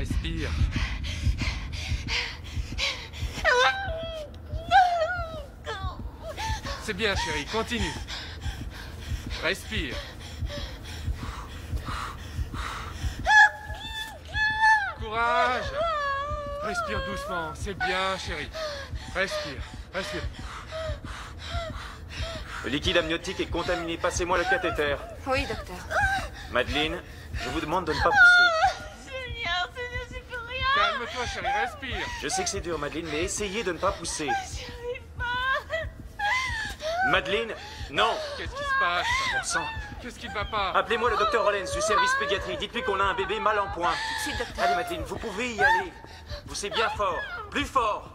Respire. C'est bien, chérie, continue. Respire. Courage. Respire doucement, c'est bien, chérie. Respire, respire. Le liquide amniotique est contaminé. Passez-moi le cathéter. Oui, docteur. Madeleine, je vous demande de ne pas pousser. Seigneur, j'y peux rien. Calme-toi, chérie, respire. Je sais que c'est dur, Madeleine, mais essayez de ne pas pousser. J'y arrive pas. Madeleine, non. Qu'est-ce qui se passe? Bon sang. Qu'est-ce qui ne va pas? Appelez-moi le docteur Rollens du service pédiatrie. Dites-lui qu'on a un bébé mal en point. Si, docteur. Allez, Madeleine, vous pouvez y aller. Poussez bien fort. Plus fort.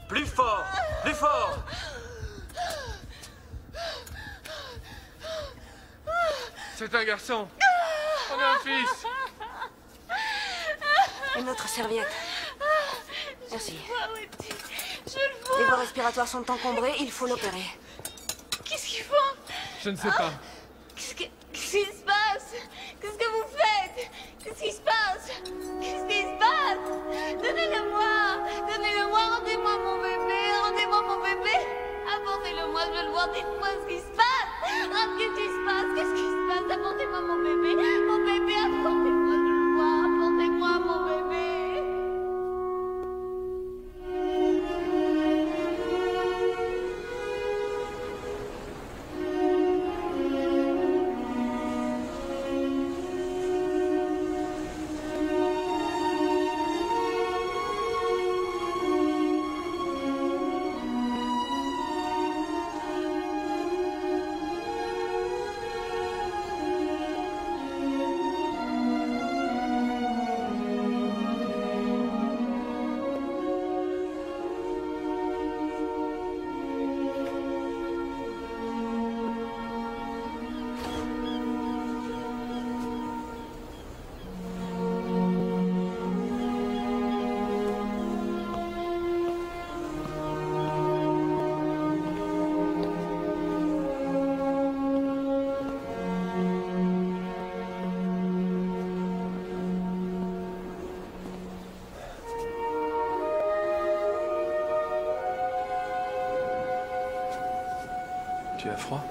Plus fort. Plus fort. C'est un garçon. On a un fils. Une autre serviette. Merci. Je le vois. Les voies respiratoires sont encombrées, il faut l'opérer. Qu'est-ce qu'ils font? Je ne sais pas. Qu'est-ce qui se passe? Qu'est-ce que vous faites? Qu'est-ce qui se passe? Qu'est-ce qui se passe? Donnez-le-moi! Donnez-le-moi! Rendez-moi mon bébé! Rendez-moi mon bébé! Apportez-le-moi, je veux le voir! Dites-moi ce qui se passe! Qu'est-ce qui se passe? Qu'est-ce qui se passe? Apportez-moi mon bébé! Mon bébé, apportez-moi, je veux le voir! Apportez-moi mon bébé! Tu as froid?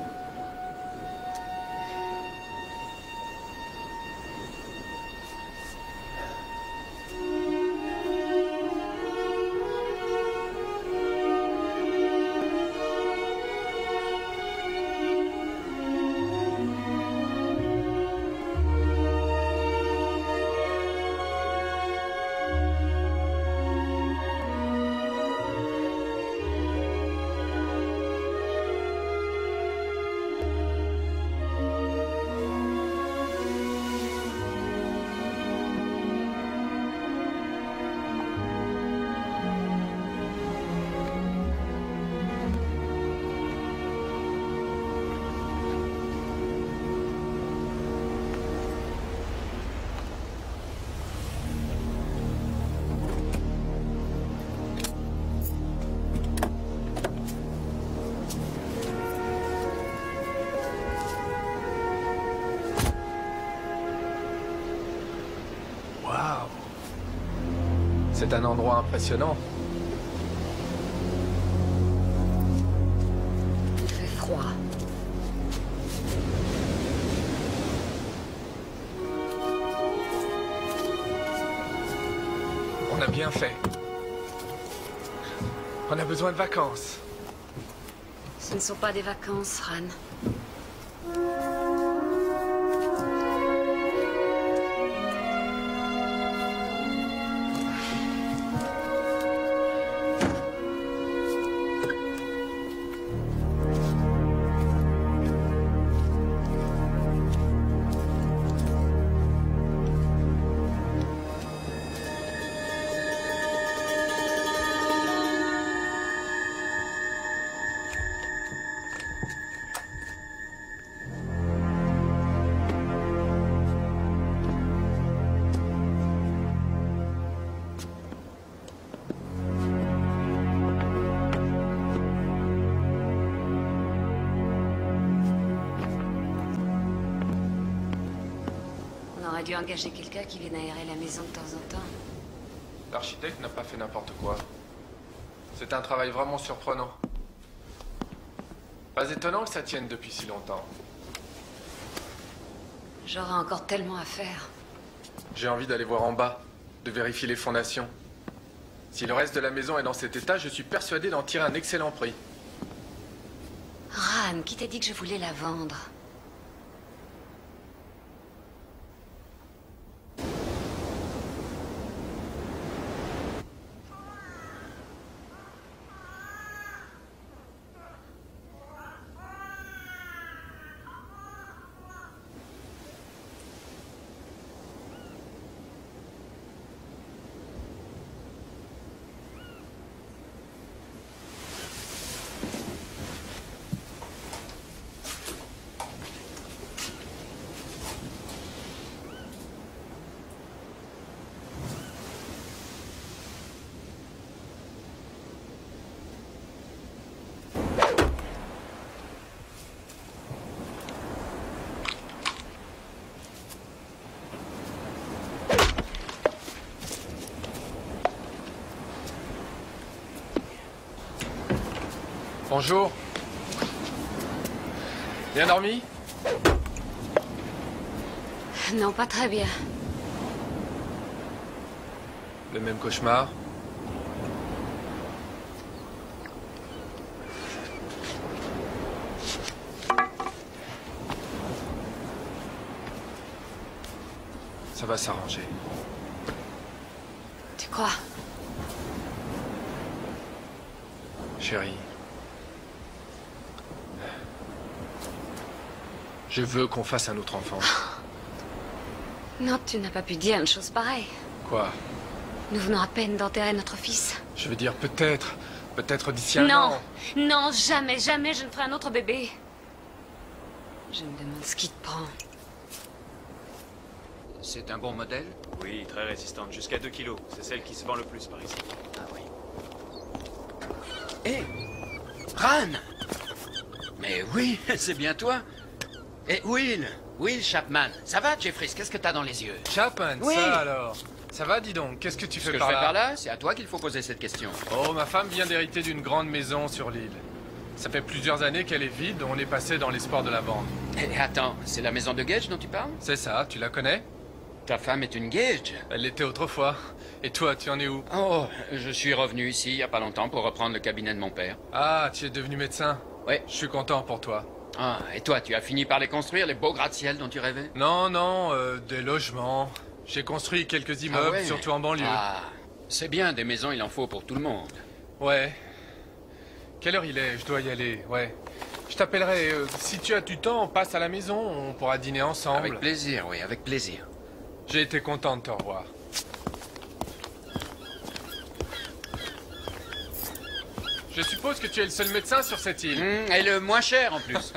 Waouh! C'est un endroit impressionnant. Il fait froid. On a bien fait. On a besoin de vacances. Ce ne sont pas des vacances, Ran. On aurait dû engager quelqu'un qui vienne aérer la maison de temps en temps. L'architecte n'a pas fait n'importe quoi. C'est un travail vraiment surprenant. Pas étonnant que ça tienne depuis si longtemps. J'aurai encore tellement à faire. J'ai envie d'aller voir en bas, de vérifier les fondations. Si le reste de la maison est dans cet état, je suis persuadé d'en tirer un excellent prix. Ran, qui t'a dit que je voulais la vendre? Bonjour. Bien dormi? Non, pas très bien. Le même cauchemar? Ça va s'arranger. Tu crois? Chérie. Je veux qu'on fasse un autre enfant. Non, tu n'as pas pu dire une chose pareille. Quoi? Nous venons à peine d'enterrer notre fils. Je veux dire peut-être. Peut-être d'ici un Non, an. non, jamais, jamais je ne ferai un autre bébé. Je me demande ce qui te prend. C'est un bon modèle? Oui, très résistante, jusqu'à 2 kilos. C'est celle qui se vend le plus par ici. Ah oui. Hé! Ran! Mais oui, c'est bien toi. Et Will Chapman. Ça va, Jeffries? Qu'est-ce que t'as dans les yeux? Chapman, Oui. ça alors. Ça va, dis donc. Qu'est-ce que tu Ce fais que je par fais là? par là, c'est à toi qu'il faut poser cette question. Oh, ma femme vient d'hériter d'une grande maison sur l'île. Ça fait plusieurs années qu'elle est vide, on est passé dans l'espoir de la vendre. Et attends, c'est la maison de Gage dont tu parles? C'est ça, tu la connais? Ta femme est une Gage? Elle l'était autrefois. Et toi, tu en es où? Oh, je suis revenu ici il y a pas longtemps pour reprendre le cabinet de mon père. Ah, tu es devenu médecin? Oui. Je suis content pour toi. Ah, et toi, tu as fini par les construire, les beaux gratte-ciel dont tu rêvais? Non, non, des logements. J'ai construit quelques immeubles, Ah ouais. surtout en banlieue. Ah, c'est bien, des maisons, il en faut pour tout le monde. Ouais. Quelle heure il est? Je dois y aller, ouais. Je t'appellerai. Si tu as du temps, passe à la maison, on pourra dîner ensemble. Avec plaisir, oui, avec plaisir. J'ai été content de te revoir. Je suppose que tu es le seul médecin sur cette île. Et le moins cher en plus.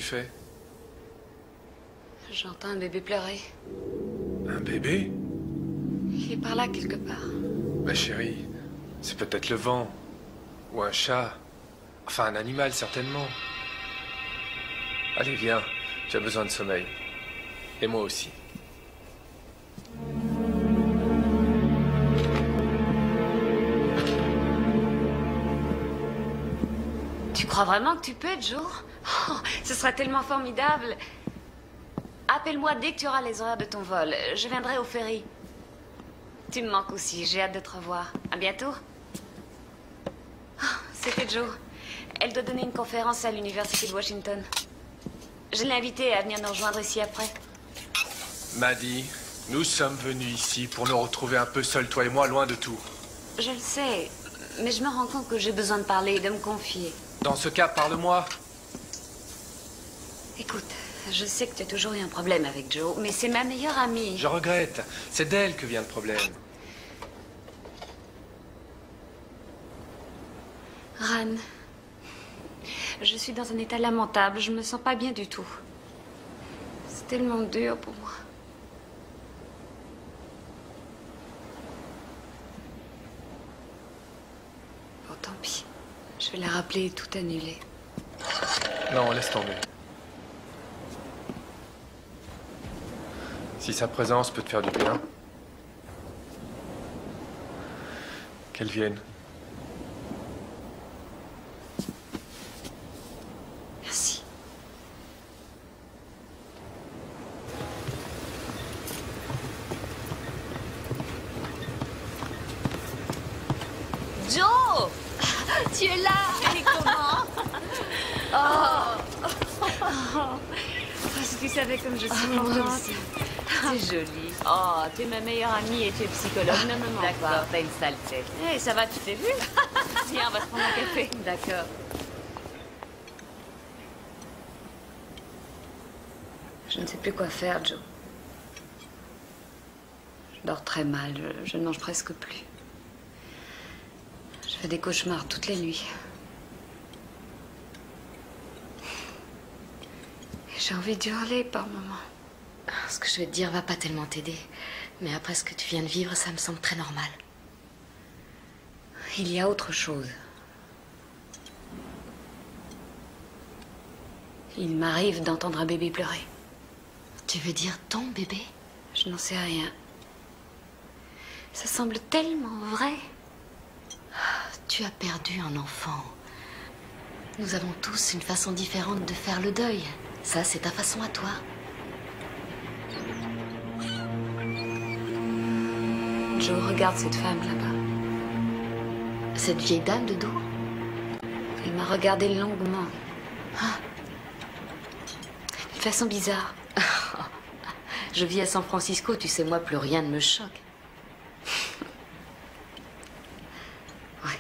fais? J'entends un bébé pleurer. Un bébé? Il est par là quelque part. Ma chérie, c'est peut-être le vent. Ou un chat. Enfin, un animal, certainement. Allez, viens. Tu as besoin de sommeil. Et moi aussi. Tu crois vraiment que tu peux, Joe? Oh, ce serait tellement formidable. Appelle-moi dès que tu auras les horaires de ton vol. Je viendrai au ferry. Tu me manques aussi. J'ai hâte de te revoir. À bientôt. Oh, c'était Joe. Elle doit donner une conférence à l'université de Washington. Je l'ai invitée à venir nous rejoindre ici après. Maddie, nous sommes venus ici pour nous retrouver un peu seuls, toi et moi, loin de tout. Je le sais, mais je me rends compte que j'ai besoin de parler et de me confier. Dans ce cas, parle-moi. Écoute, je sais que tu as toujours eu un problème avec Joe, mais c'est ma meilleure amie. Je regrette. C'est d'elle que vient le problème. Ran, je suis dans un état lamentable. Je me sens pas bien du tout. C'est tellement dur pour moi. Bon, tant pis. Je vais la rappeler et tout annuler. Non, laisse tomber. Si sa présence peut te faire du bien, qu'elle vienne. Merci. Joe! Tu es là! Et comment? Si tu savais comme je suis contente. C'est joli. Oh, tu es ma meilleure amie et tu es psychologue. Ne me mens pas. D'accord, t'as une sale tête. Eh, ça va, tu t'es vu? Viens, on va se prendre un café. D'accord. Je ne sais plus quoi faire, Joe. Je dors très mal. Je ne mange presque plus. Je fais des cauchemars toutes les nuits. Et j'ai envie de hurler par moments. Ce que je vais te dire va pas tellement t'aider. Mais après ce que tu viens de vivre, ça me semble très normal. Il y a autre chose. Il m'arrive d'entendre un bébé pleurer. Tu veux dire ton bébé? Je n'en sais rien. Ça semble tellement vrai. Tu as perdu un enfant. Nous avons tous une façon différente de faire le deuil. Ça, c'est ta façon à toi. Joe, regarde cette femme là-bas. Cette vieille dame de dos? Elle m'a regardé longuement. D'une façon bizarre. Je vis à San Francisco, tu sais, moi, plus rien ne me choque. Ouais.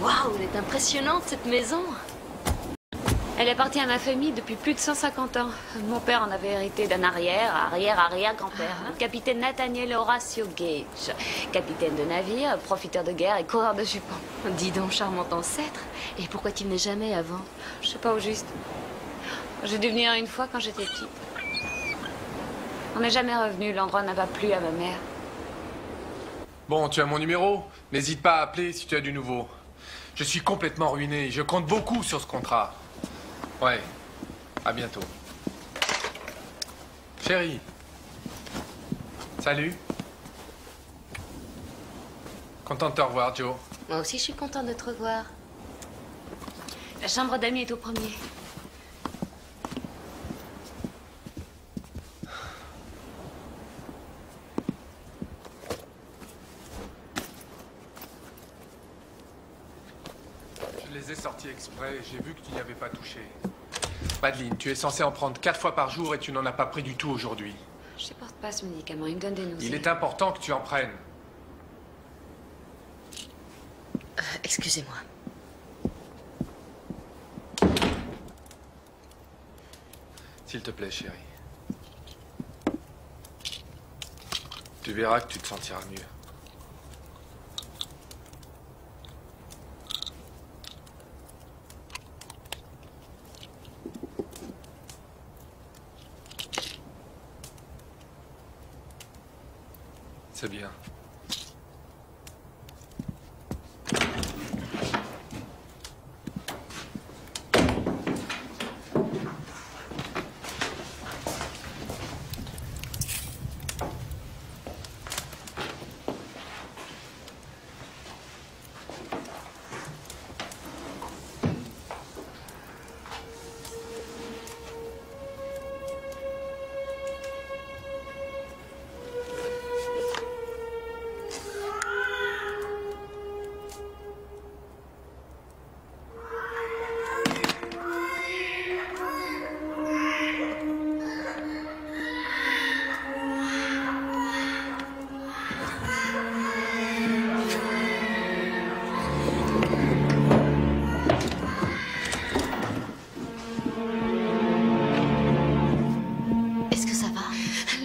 Waouh, elle est impressionnante, cette maison. Elle appartient à ma famille depuis plus de 150 ans. Mon père en avait hérité d'un arrière-grand-père. Le capitaine Nathaniel Horatio Gage. Capitaine de navire, profiteur de guerre et coureur de jupons. Dis donc, charmant ancêtre. Et pourquoi tu venais jamais avant? Je sais pas au juste. J'ai dû venir une fois quand j'étais petite. On n'est jamais revenu, l'endroit n'a pas plu à ma mère. Bon, tu as mon numéro? N'hésite pas à appeler si tu as du nouveau. Je suis complètement ruiné. Je compte beaucoup sur ce contrat. Ouais. À bientôt. Chérie. Salut. Content de te revoir, Joe. Moi aussi, je suis contente de te revoir. La chambre d'amis est au premier. Je les ai sortis exprès. J'ai vu que tu n'y avais pas touché. Madeleine, tu es censée en prendre 4 fois par jour et tu n'en as pas pris du tout aujourd'hui. Je supporte pas ce médicament, il me donne des nausées. Il est important que tu en prennes. Excusez-moi. S'il te plaît, chérie. Tu verras que tu te sentiras mieux. C'est bien.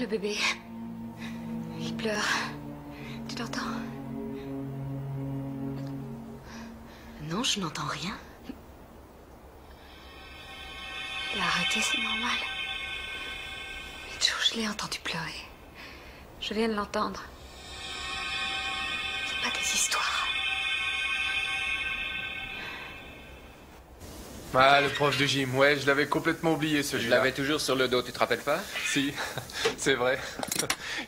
Bébé, il pleure. Tu l'entends? Non, je n'entends rien. Il a arrêté, c'est normal. Mais Joe, je l'ai entendu pleurer. Je viens de l'entendre. C'est pas des histoires. Ah, le prof de gym, ouais, je l'avais complètement oublié Je celui-là. l'avais toujours sur le dos, tu te rappelles pas? Si, c'est vrai.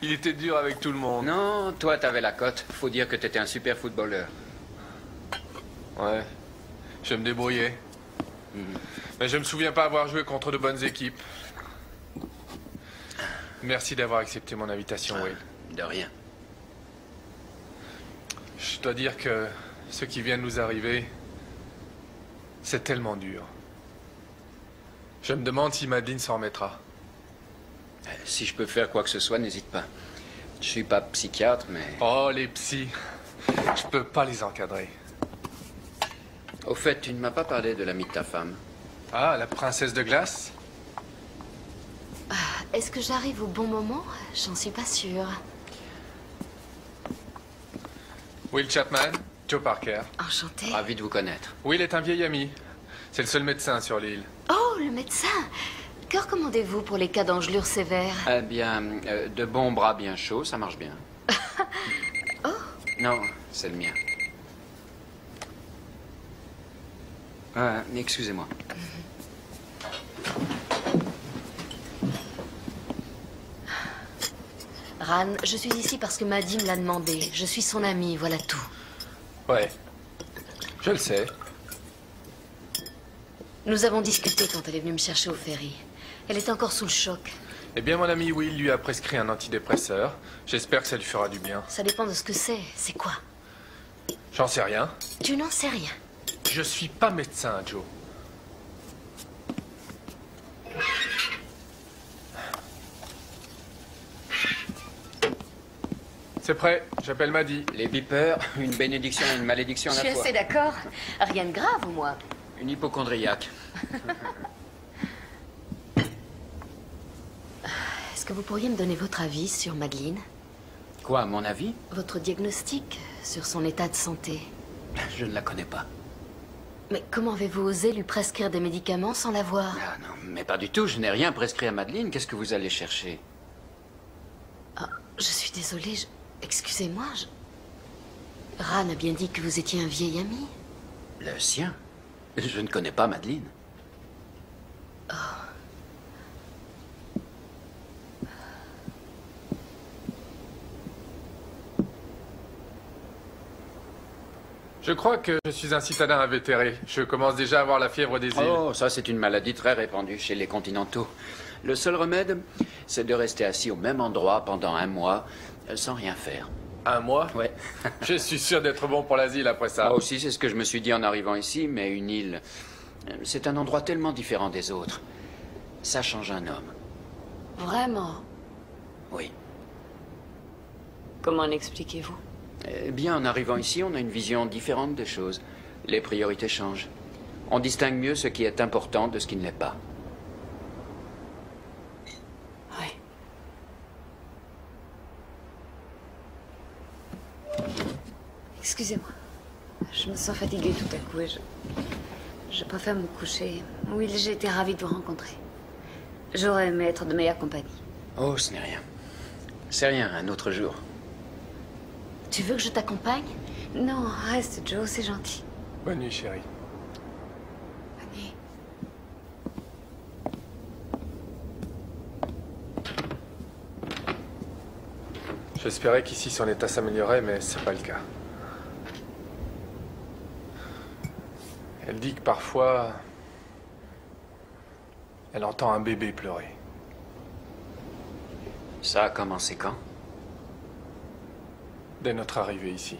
Il était dur avec tout le monde. Non, toi t'avais la cote. Faut dire que t'étais un super footballeur. Ouais, je me débrouillais. Mais je me souviens pas avoir joué contre de bonnes équipes. Merci d'avoir accepté mon invitation, Will. De rien. Je dois dire que ce qui vient de nous arriver, c'est tellement dur. Je me demande si Madeleine s'en remettra. Si je peux faire quoi que ce soit, n'hésite pas. Je suis pas psychiatre, mais... Oh, les psys. Je peux pas les encadrer. Au fait, tu ne m'as pas parlé de l'amie de ta femme. Ah, la princesse de glace? Est-ce que j'arrive au bon moment? J'en suis pas sûre. Will Chapman, Joe Parker. Enchantée. Ravi de vous connaître. Will est un vieil ami. C'est le seul médecin sur l'île. Oh, le médecin! Que recommandez-vous pour les cas d'engelure sévère? Eh bien, de bons bras bien chauds, ça marche bien. Oh. Non, c'est le mien. Excusez-moi. Ran, je suis ici parce que Maddie me l'a demandé. Je suis son amie, voilà tout. Ouais, je le sais. Nous avons discuté quand elle est venue me chercher au ferry. Elle est encore sous le choc. Eh bien, mon ami Will lui a prescrit un antidépresseur. J'espère que ça lui fera du bien. Ça dépend de ce que c'est. C'est quoi? J'en sais rien. Tu n'en sais rien. Je suis pas médecin, Joe. C'est prêt, j'appelle Maddy. Les beepers, une bénédiction et une malédiction à Je la suis fois. assez d'accord. Rien de grave, moi. Une hypochondriaque. Est-ce que vous pourriez me donner votre avis sur Madeleine? Quoi, à mon avis? Votre diagnostic sur son état de santé? Je ne la connais pas. Mais comment avez-vous osé lui prescrire des médicaments sans la voir? Ah non, mais pas du tout, je n'ai rien prescrit à Madeleine. Qu'est-ce que vous allez chercher? Ah, je suis désolée, excusez-moi, Ran a bien dit que vous étiez un vieil ami. Le sien? Je ne connais pas Madeleine. Je crois que je suis un citadin invétéré. Je commence déjà à avoir la fièvre des îles. Oh, ça c'est une maladie très répandue chez les continentaux. Le seul remède, c'est de rester assis au même endroit pendant 1 mois, sans rien faire. Un mois? Ouais. Je suis sûr d'être bon pour l'asile après ça. Moi aussi, c'est ce que je me suis dit en arrivant ici, mais une île, c'est un endroit tellement différent des autres. Ça change un homme. Vraiment? Oui. Comment l'expliquez-vous? Eh bien, en arrivant ici, on a une vision différente des choses. Les priorités changent. On distingue mieux ce qui est important de ce qui ne l'est pas. Oui. Excusez-moi. Je me sens fatiguée tout à coup et je préfère me coucher. Will, j'ai été ravie de vous rencontrer. J'aurais aimé être de meilleure compagnie. Oh, ce n'est rien. C'est rien, un autre jour. Tu veux que je t'accompagne? Non, reste, Joe, c'est gentil. Bonne nuit, chérie. Bonne nuit. J'espérais qu'ici son état s'améliorait, mais c'est pas le cas. Elle dit que parfois, elle entend un bébé pleurer. Ça a commencé quand? Dès notre arrivée ici.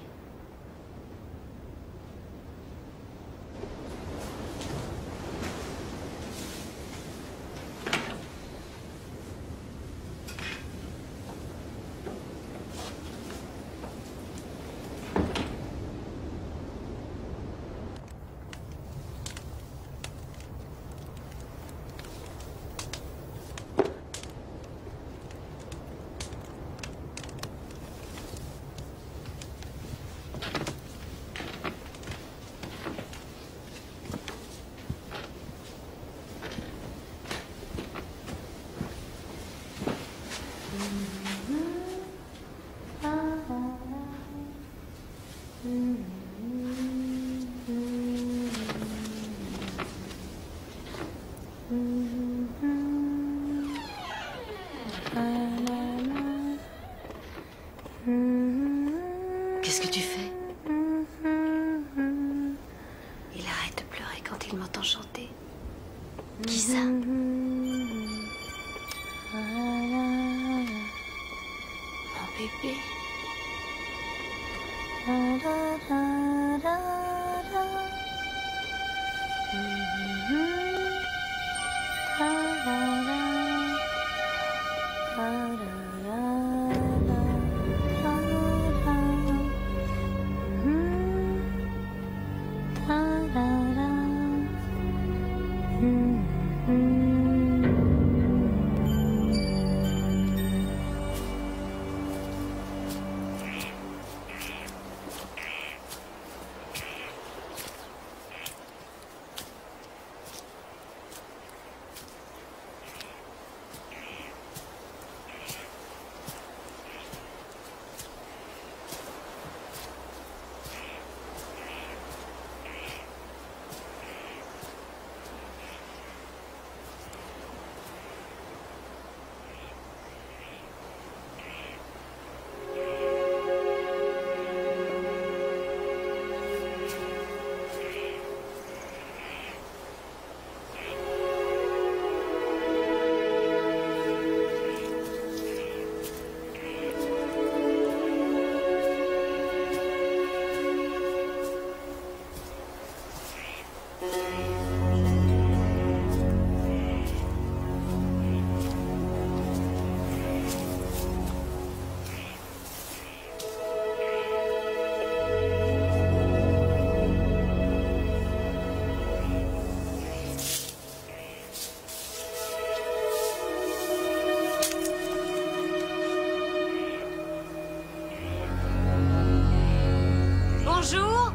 Qu'est-ce que tu fais? Il arrête de pleurer quand il m'entend chanter. Qui ça? Mon bébé. Bonjour.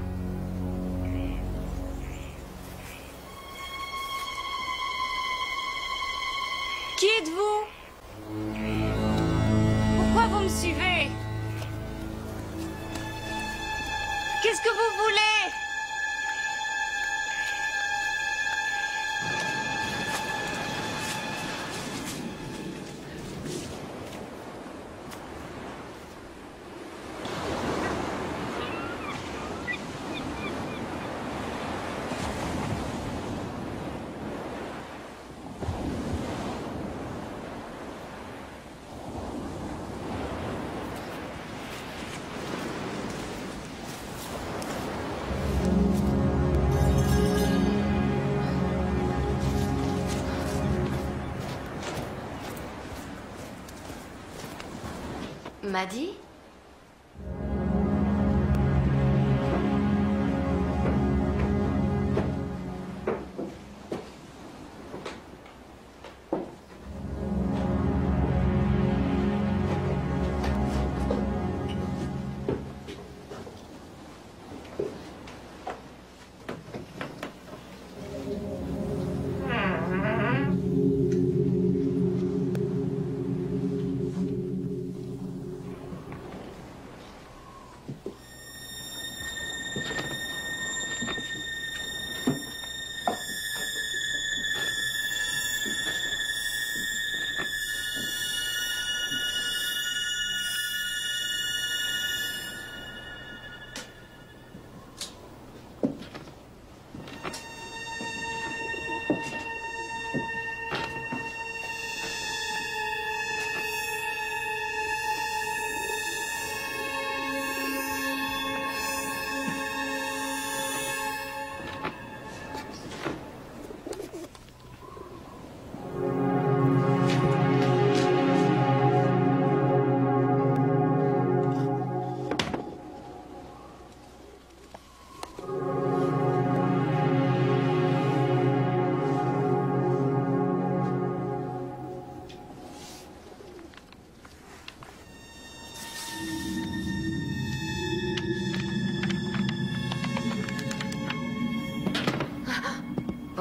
Qui êtes-vous? Pourquoi vous me suivez? Qu'est-ce que vous voulez? Maddie?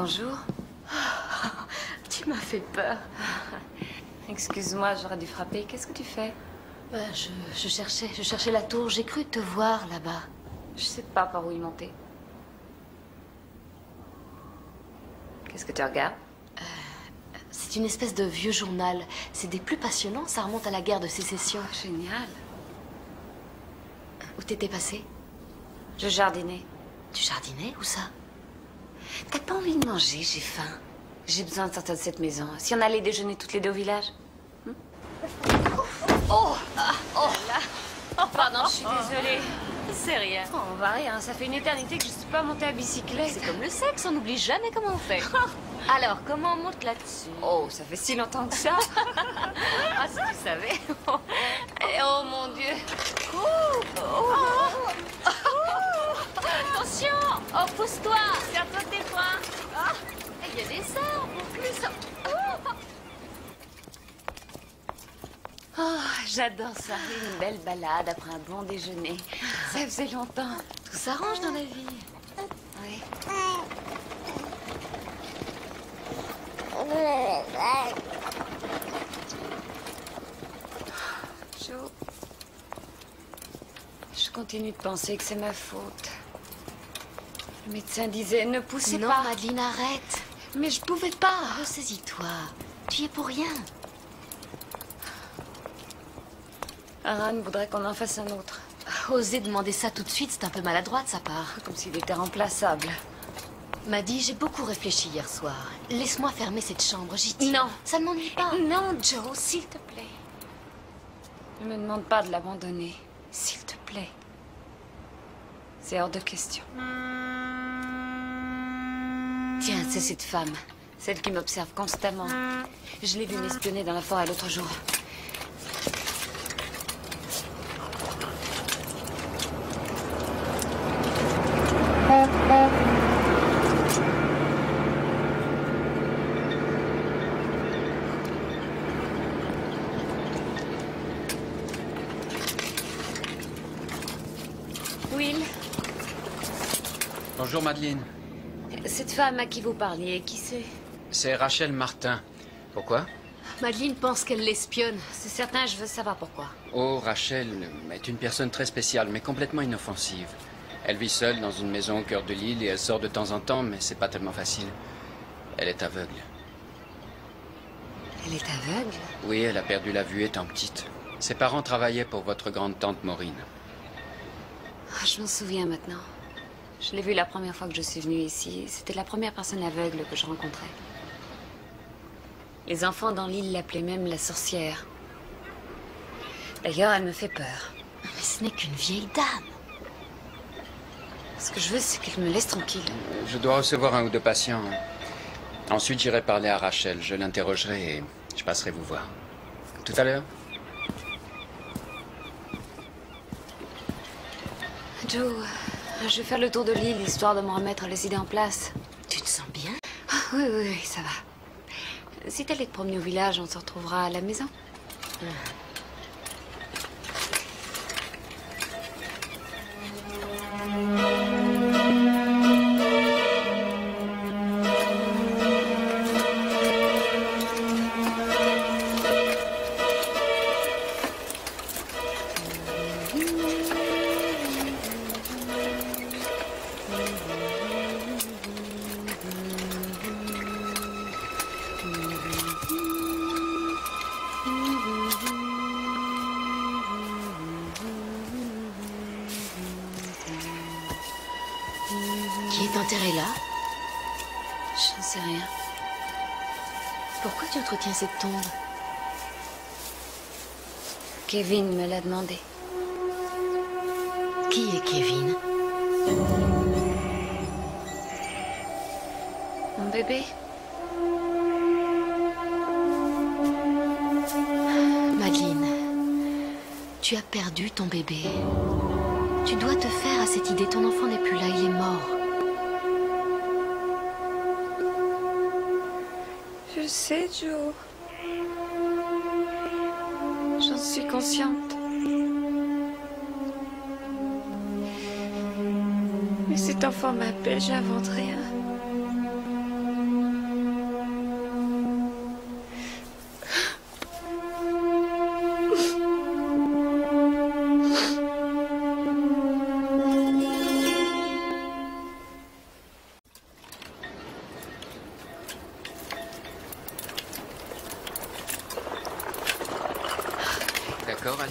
Bonjour. Tu m'as fait peur. Excuse-moi, j'aurais dû frapper. Qu'est-ce que tu fais? Je cherchais la tour. J'ai cru te voir là-bas. Je sais pas par où y monter. Qu'est-ce que tu regardes? C'est une espèce de vieux journal. C'est des plus passionnants. Ça remonte à la guerre de sécession. Génial. Où t'étais passé? Je jardinais. Tu jardinais? Où ça? T'as pas envie de manger? J'ai faim. J'ai besoin de sortir de cette maison. Si on allait déjeuner toutes les deux au village? Oh! Oh, pardon, je suis désolée. C'est rien. Oh, on va rien. Ça fait une éternité que je suis pas montée à bicyclette. C'est comme le sexe, on n'oublie jamais comment on fait. Alors, comment on monte là-dessus? Oh, ça fait si longtemps que ça. Ah, si tu savais. Et oh mon Dieu. Attention! Oh, pousse-toi! Serre-toi tes poings. Il y a des arbres en plus. Oh, j'adore ça. Une belle balade après un bon déjeuner. Ça faisait longtemps. Tout s'arrange dans la vie. Oui. Joe, je continue de penser que c'est ma faute. Le médecin disait ne poussez Non, pas. Madeleine, arrête. Mais je pouvais pas. Ressaisis-toi. Tu y es pour rien. Aran voudrait qu'on en fasse un autre. Oser demander ça tout de suite, c'est un peu maladroit de sa part. Comme s'il était remplaçable. M'a dit, j'ai beaucoup réfléchi hier soir. Laisse-moi fermer cette chambre, j'y tiens. Non. Ça ne m'ennuie pas. Non, Joe, s'il te plaît. Ne me demande pas de l'abandonner. S'il te plaît. C'est hors de question. Tiens, c'est cette femme. Celle qui m'observe constamment. Je l'ai vue m'espionner dans la forêt l'autre jour. Will, Bonjour Madeleine. cette femme à qui vous parliez, qui c'est? C'est Rachel Martin. Pourquoi? Madeleine pense qu'elle l'espionne. C'est certain, je veux savoir pourquoi. Oh, Rachel est une personne très spéciale, mais complètement inoffensive. Elle vit seule dans une maison au cœur de l'île et elle sort de temps en temps, mais c'est pas tellement facile. Elle est aveugle. Elle est aveugle? Oui, elle a perdu la vue étant petite. Ses parents travaillaient pour votre grande-tante Maureen. Ah, je m'en souviens maintenant. Je l'ai vue la première fois que je suis venue ici. C'était la première personne aveugle que je rencontrais. Les enfants dans l'île l'appelaient même la sorcière. D'ailleurs, elle me fait peur. Mais ce n'est qu'une vieille dame. Ce que je veux, c'est qu'elle me laisse tranquille. Je dois recevoir 1 ou 2 patients. Ensuite, j'irai parler à Rachel. Je l'interrogerai et je passerai vous voir. Tout à l'heure. Joe, je vais faire le tour de l'île, histoire de me remettre les idées en place. Tu te sens bien? Ah, oui, oui, oui, ça va. Si t'allais te promener au village, on se retrouvera à la maison. Qui est enterré là? J'en sais rien. Pourquoi tu entretiens cette tombe? Kevin me l'a demandé. Qui est Kevin? Mon bébé? Madeleine, tu as perdu ton bébé. Tu dois te faire à cette idée. Ton enfant n'est plus là, il est mort. Je sais, Joe. J'en suis consciente. Mais cet enfant m'appelle, j'invente rien.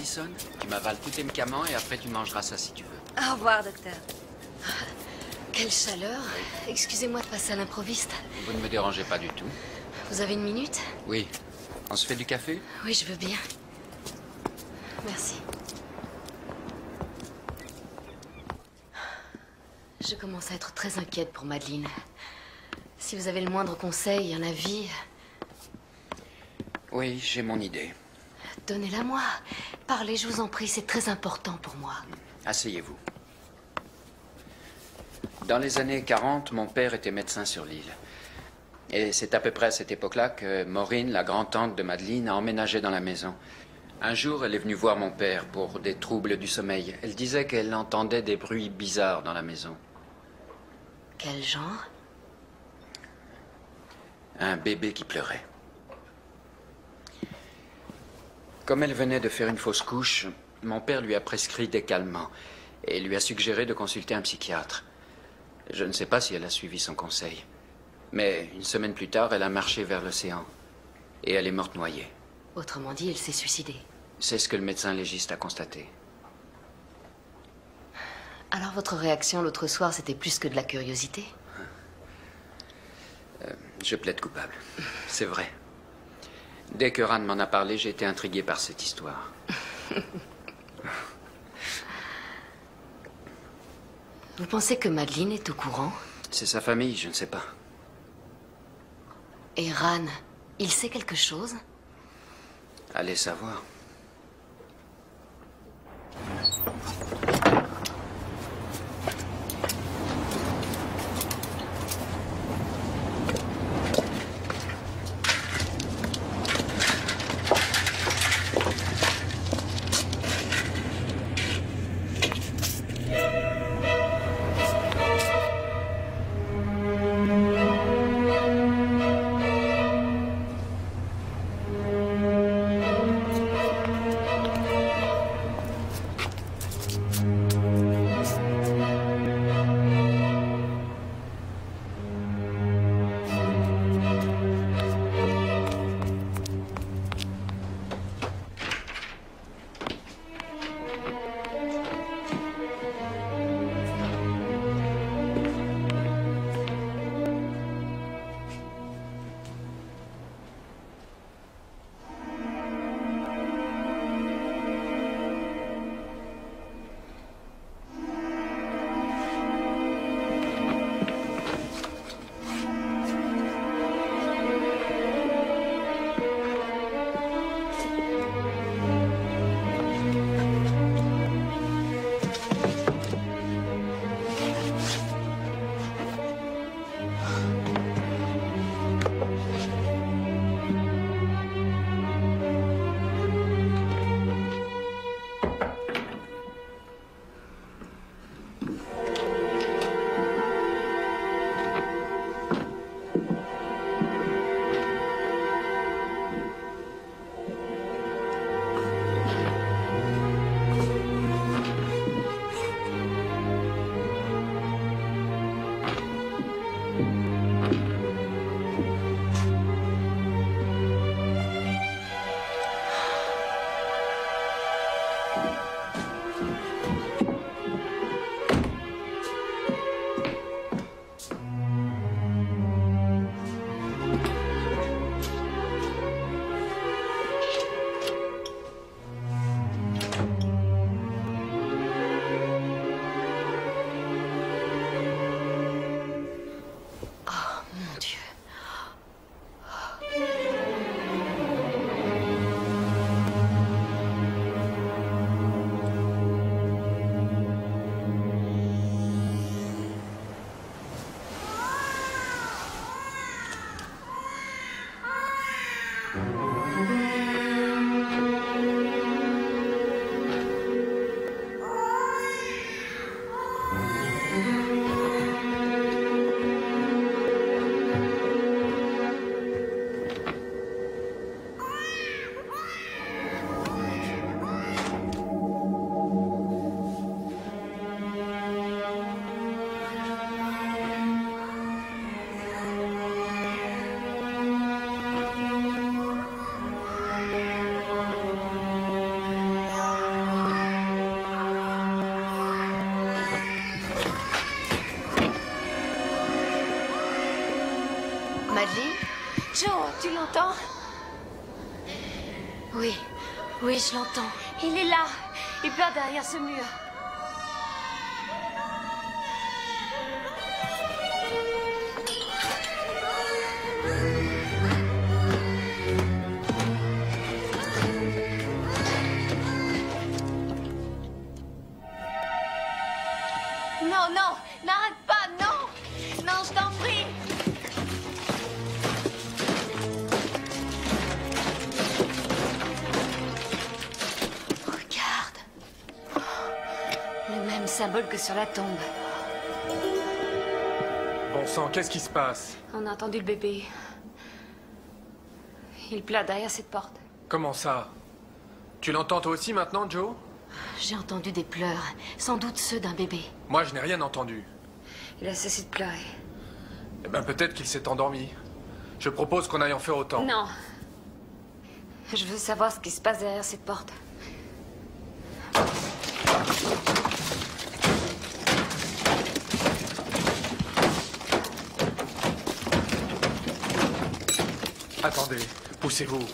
Allison. Tu m'avales tous tes médicaments et après tu mangeras ça si tu veux. Au revoir, docteur. Quelle chaleur. Excusez-moi de passer à l'improviste. Vous ne me dérangez pas du tout. Vous avez une minute? Oui. On se fait du café? Oui, je veux bien. Merci. Je commence à être très inquiète pour Madeleine. Si vous avez le moindre conseil, un avis, Oui, j'ai mon idée. donnez-la moi. Parlez, je vous en prie, c'est très important pour moi. Asseyez-vous. Dans les années 40, mon père était médecin sur l'île. Et c'est à peu près à cette époque-là que Maureen, la grand-tante de Madeleine, a emménagé dans la maison. Un jour, elle est venue voir mon père pour des troubles du sommeil. Elle disait qu'elle entendait des bruits bizarres dans la maison. Quel genre? Un bébé qui pleurait. Comme elle venait de faire une fausse couche, mon père lui a prescrit des calmants et lui a suggéré de consulter un psychiatre. Je ne sais pas si elle a suivi son conseil. Mais une semaine plus tard, elle a marché vers l'océan. Et elle est morte noyée. Autrement dit, elle s'est suicidée. C'est ce que le médecin légiste a constaté. Alors votre réaction l'autre soir, c'était plus que de la curiosité? Je plaide coupable. C'est vrai. Dès que Ran m'en a parlé, j'ai été intrigué par cette histoire. Vous pensez que Madeleine est au courant? C'est sa famille, je ne sais pas. Et Ran, il sait quelque chose? Allez savoir. Madeleine? Joe, tu l'entends? Oui, oui, je l'entends. Il est là. Il pleure derrière ce mur. Non, non, n'arrête pas, non! Non, je t'en prie! Regarde. Le même symbole que sur la tombe. Bon sang, qu'est-ce qui se passe? On a entendu le bébé. Il pleure derrière cette porte. Comment ça? Tu l'entends toi aussi maintenant, Joe? J'ai entendu des pleurs, sans doute ceux d'un bébé. Moi, je n'ai rien entendu. Il a cessé de pleurer. Eh ben, peut-être qu'il s'est endormi. Je propose qu'on aille en faire autant. Non. Je veux savoir ce qui se passe derrière cette porte. Attendez, poussez-vous.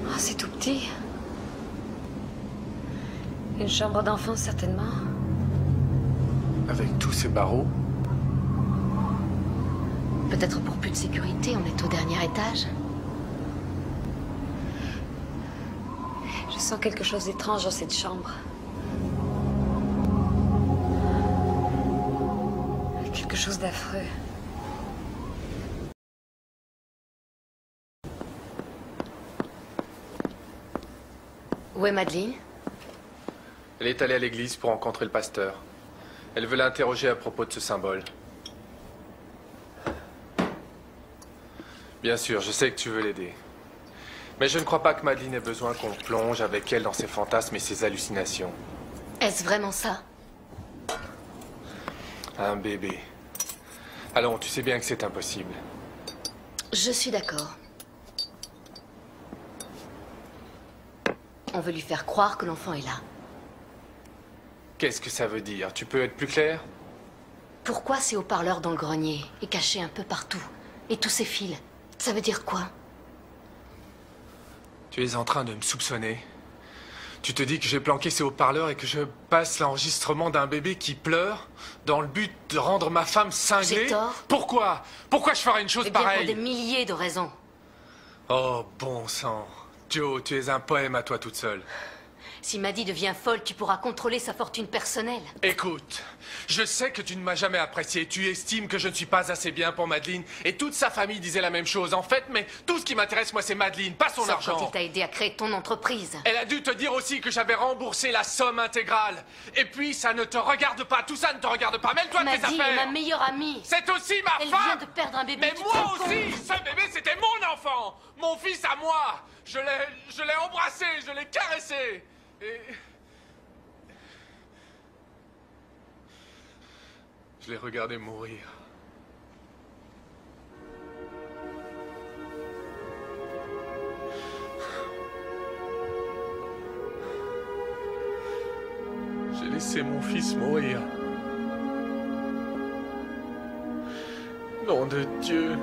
Oh, c'est tout petit. Une chambre d'enfant, certainement. Avec tous ces barreaux? Peut-être pour plus de sécurité, on est au dernier étage. Je sens quelque chose d'étrange dans cette chambre. Quelque chose d'affreux. Où est Madeleine? Elle est allée à l'église pour rencontrer le pasteur. Elle veut l'interroger à propos de ce symbole. Bien sûr, je sais que tu veux l'aider. Mais je ne crois pas que Madeleine ait besoin qu'on plonge avec elle dans ses fantasmes et ses hallucinations. Est-ce vraiment ça? Un bébé. Allons, tu sais bien que c'est impossible. Je suis d'accord. On veut lui faire croire que l'enfant est là. Qu'est-ce que ça veut dire? Tu peux être plus clair? Pourquoi ces haut-parleurs dans le grenier et cachés un peu partout? Et tous ces fils, ça veut dire quoi? Tu es en train de me soupçonner. Tu te dis que j'ai planqué ces haut-parleurs et que je passe l'enregistrement d'un bébé qui pleure dans le but de rendre ma femme cinglée? J'ai tort. Pourquoi? Pourquoi je ferais une chose Eh bien, pour pareille? des milliers de raisons. Oh, bon sang. Joe, tu es un poème à toi toute seule. Si Maddy devient folle, tu pourras contrôler sa fortune personnelle. Écoute, je sais que tu ne m'as jamais apprécié. Tu estimes que je ne suis pas assez bien pour Madeleine. Et toute sa famille disait la même chose, en fait. Mais tout ce qui m'intéresse, moi, c'est Madeleine, pas son Sauf argent. quand il t'a aidé à créer ton entreprise. Elle a dû te dire aussi que j'avais remboursé la somme intégrale. Et puis, ça ne te regarde pas. Tout ça ne te regarde pas. Mêle-toi de tes Maddy est affaires. ma meilleure amie. C'est aussi ma Elle femme. vient de perdre un bébé. Mais tu te moi rends compte? aussi. Ce bébé, c'était mon enfant. Mon fils à moi. Je l'ai embrassé, je l'ai caressé. Et... je l'ai regardé mourir. J'ai laissé mon fils mourir. Nom de Dieu.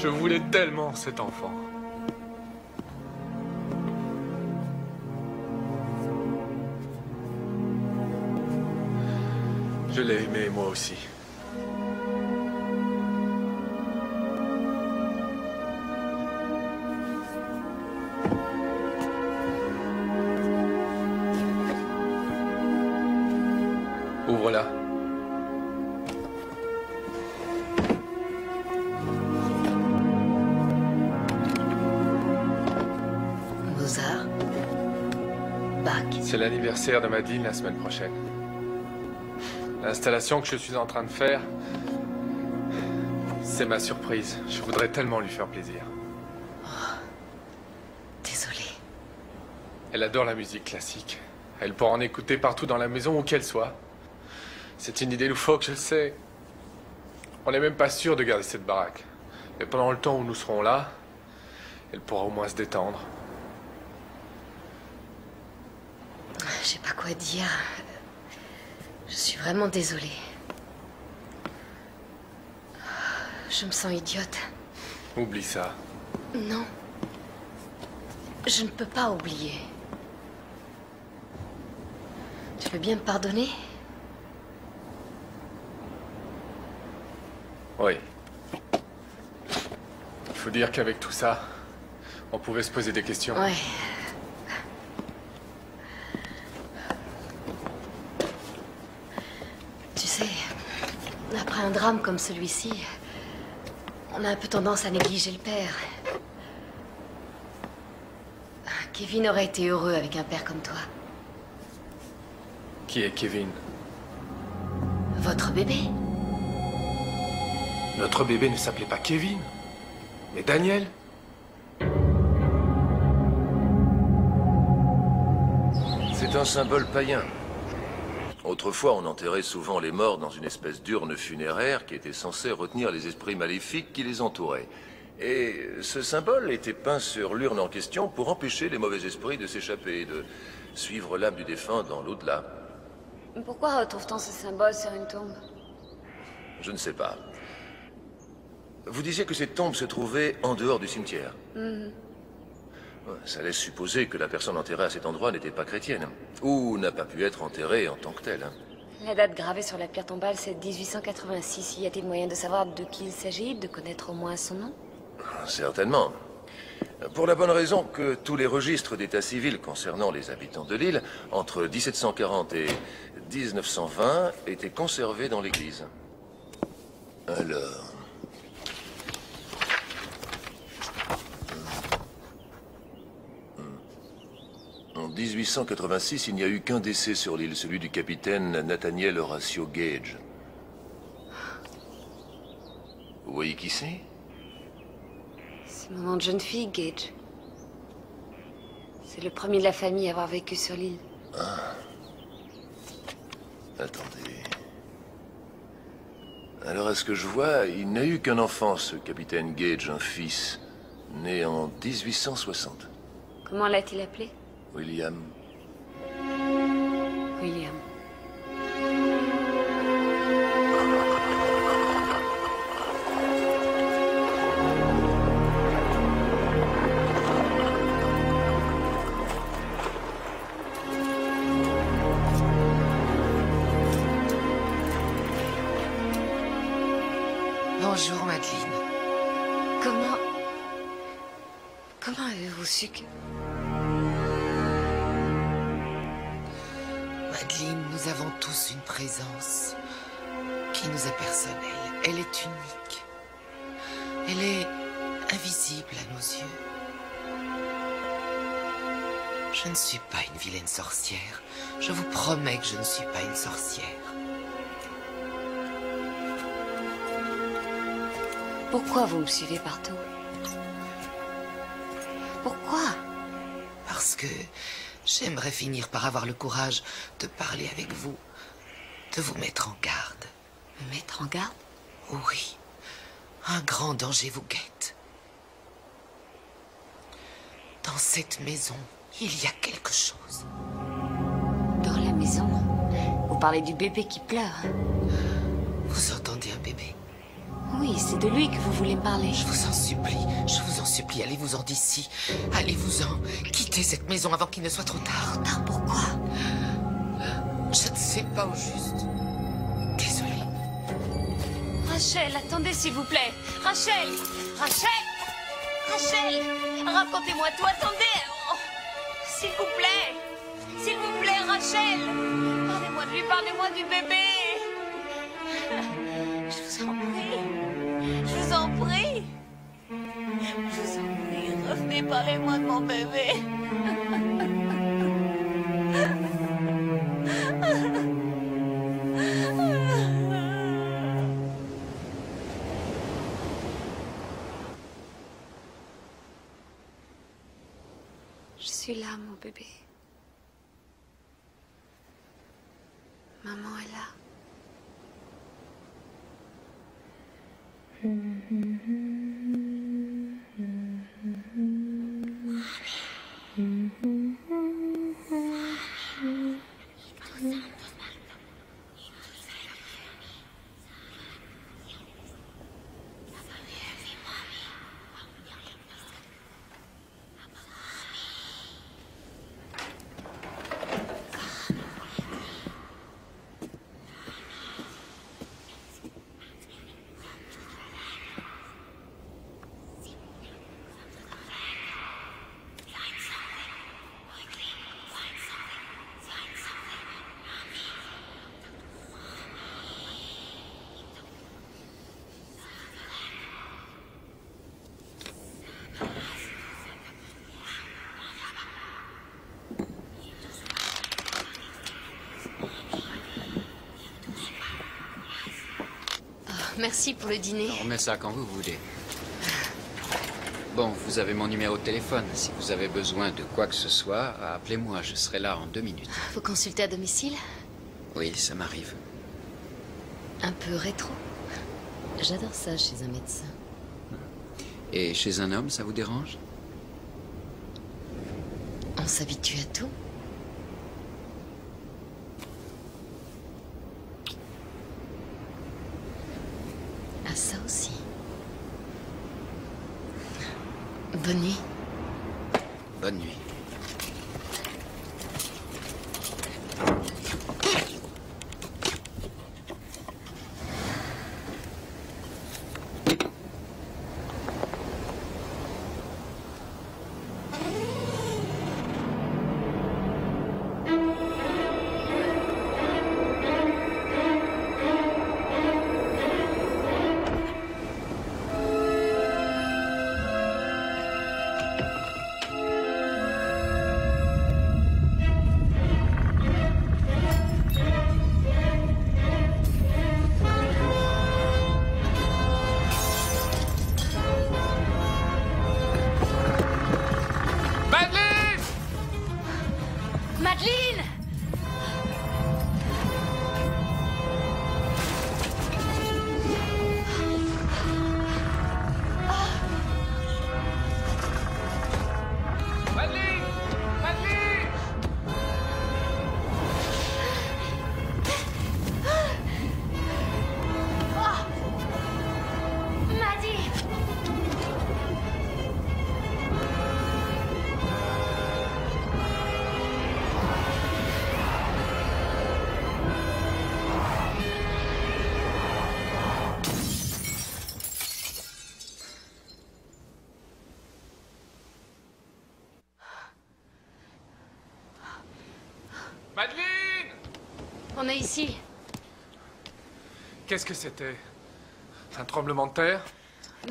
Je voulais tellement cet enfant. Je l'ai aimé, moi aussi. C'est l'anniversaire de Madeleine la semaine prochaine. L'installation que je suis en train de faire, c'est ma surprise. Je voudrais tellement lui faire plaisir. Désolée. Elle adore la musique classique. Elle pourra en écouter partout dans la maison, où qu'elle soit. C'est une idée loufoque, je le sais. On n'est même pas sûr de garder cette baraque. Mais pendant le temps où nous serons là, elle pourra au moins se détendre. Je sais pas quoi dire. Je suis vraiment désolée. Je me sens idiote. Oublie ça. Non. Je ne peux pas oublier. Tu veux bien me pardonner? Oui. Il faut dire qu'avec tout ça, on pouvait se poser des questions. Ouais. Tu sais, après un drame comme celui-ci, on a un peu tendance à négliger le père. Kevin aurait été heureux avec un père comme toi. Qui est Kevin? Votre bébé? Notre bébé ne s'appelait pas Kevin, mais Daniel. C'est un symbole païen. Autrefois, on enterrait souvent les morts dans une espèce d'urne funéraire qui était censée retenir les esprits maléfiques qui les entouraient. Et ce symbole était peint sur l'urne en question pour empêcher les mauvais esprits de s'échapper et de suivre l'âme du défunt dans l'au-delà. Pourquoi retrouve-t-on ce symbole sur une tombe? Je ne sais pas. Vous disiez que cette tombe se trouvait en dehors du cimetière. Ça laisse supposer que la personne enterrée à cet endroit n'était pas chrétienne. Ou n'a pas pu être enterrée en tant que telle. La date gravée sur la pierre tombale, c'est 1886. Y a-t-il moyen de savoir de qui il s'agit, de connaître au moins son nom? Certainement. Pour la bonne raison que tous les registres d'état civil concernant les habitants de l'île, entre 1740 et 1920, étaient conservés dans l'église. Alors... En 1886, il n'y a eu qu'un décès sur l'île, celui du capitaine Nathaniel Horatio Gage. Vous voyez qui c'est? C'est maman de jeune fille, Gage. C'est le premier de la famille à avoir vécu sur l'île. Attendez. Alors, à ce que je vois, il n'a eu qu'un enfant, ce capitaine Gage, un fils, né en 1860. Comment l'a-t-il appelé? William. William. Bonjour, Madeleine. Comment avez-vous su que... Madeleine, nous avons tous une présence qui nous est personnelle. Elle est unique. Elle est invisible à nos yeux. Je ne suis pas une vilaine sorcière. Je vous promets que je ne suis pas une sorcière. Pourquoi vous me suivez partout? Pourquoi? Parce que j'aimerais finir par avoir le courage de parler avec vous, de vous mettre en garde. Me mettre en garde? Oui, un grand danger vous guette. Dans cette maison, il y a quelque chose. Dans la maison? Vous parlez du bébé qui pleure? Vous entendez un bébé? Oui, c'est de lui que vous voulez parler. Je vous en supplie, allez-vous-en d'ici. Allez-vous-en. Quittez cette maison avant qu'il ne soit trop tard. Tard, pourquoi? Je ne sais pas au juste. Désolée. Rachel, attendez s'il vous plaît. Rachel! Rachel! Rachel! Racontez-moi tout, attendez! Oh, s'il vous plaît! S'il vous plaît, Rachel! Parlez-moi de lui, parlez-moi du bébé! Je vous en prie. Je vous en prie. Je vous en prie, revenez, parlez-moi de mon bébé. suis là, mon bébé. Maman est là. Merci pour le dîner. On remet ça quand vous voulez. Bon, vous avez mon numéro de téléphone. Si vous avez besoin de quoi que ce soit, appelez-moi. Je serai là en 2 minutes. Faut consulter à domicile? Oui, ça m'arrive. Un peu rétro. J'adore ça chez un médecin. Et chez un homme, ça vous dérange? On s'habitue à tout. À ça aussi. Bonne nuit. Bonne nuit. Madeleine! Madeleine! Madeleine! Maddy! Madeleine! On est ici. Qu'est-ce que c'était? Un tremblement de terre?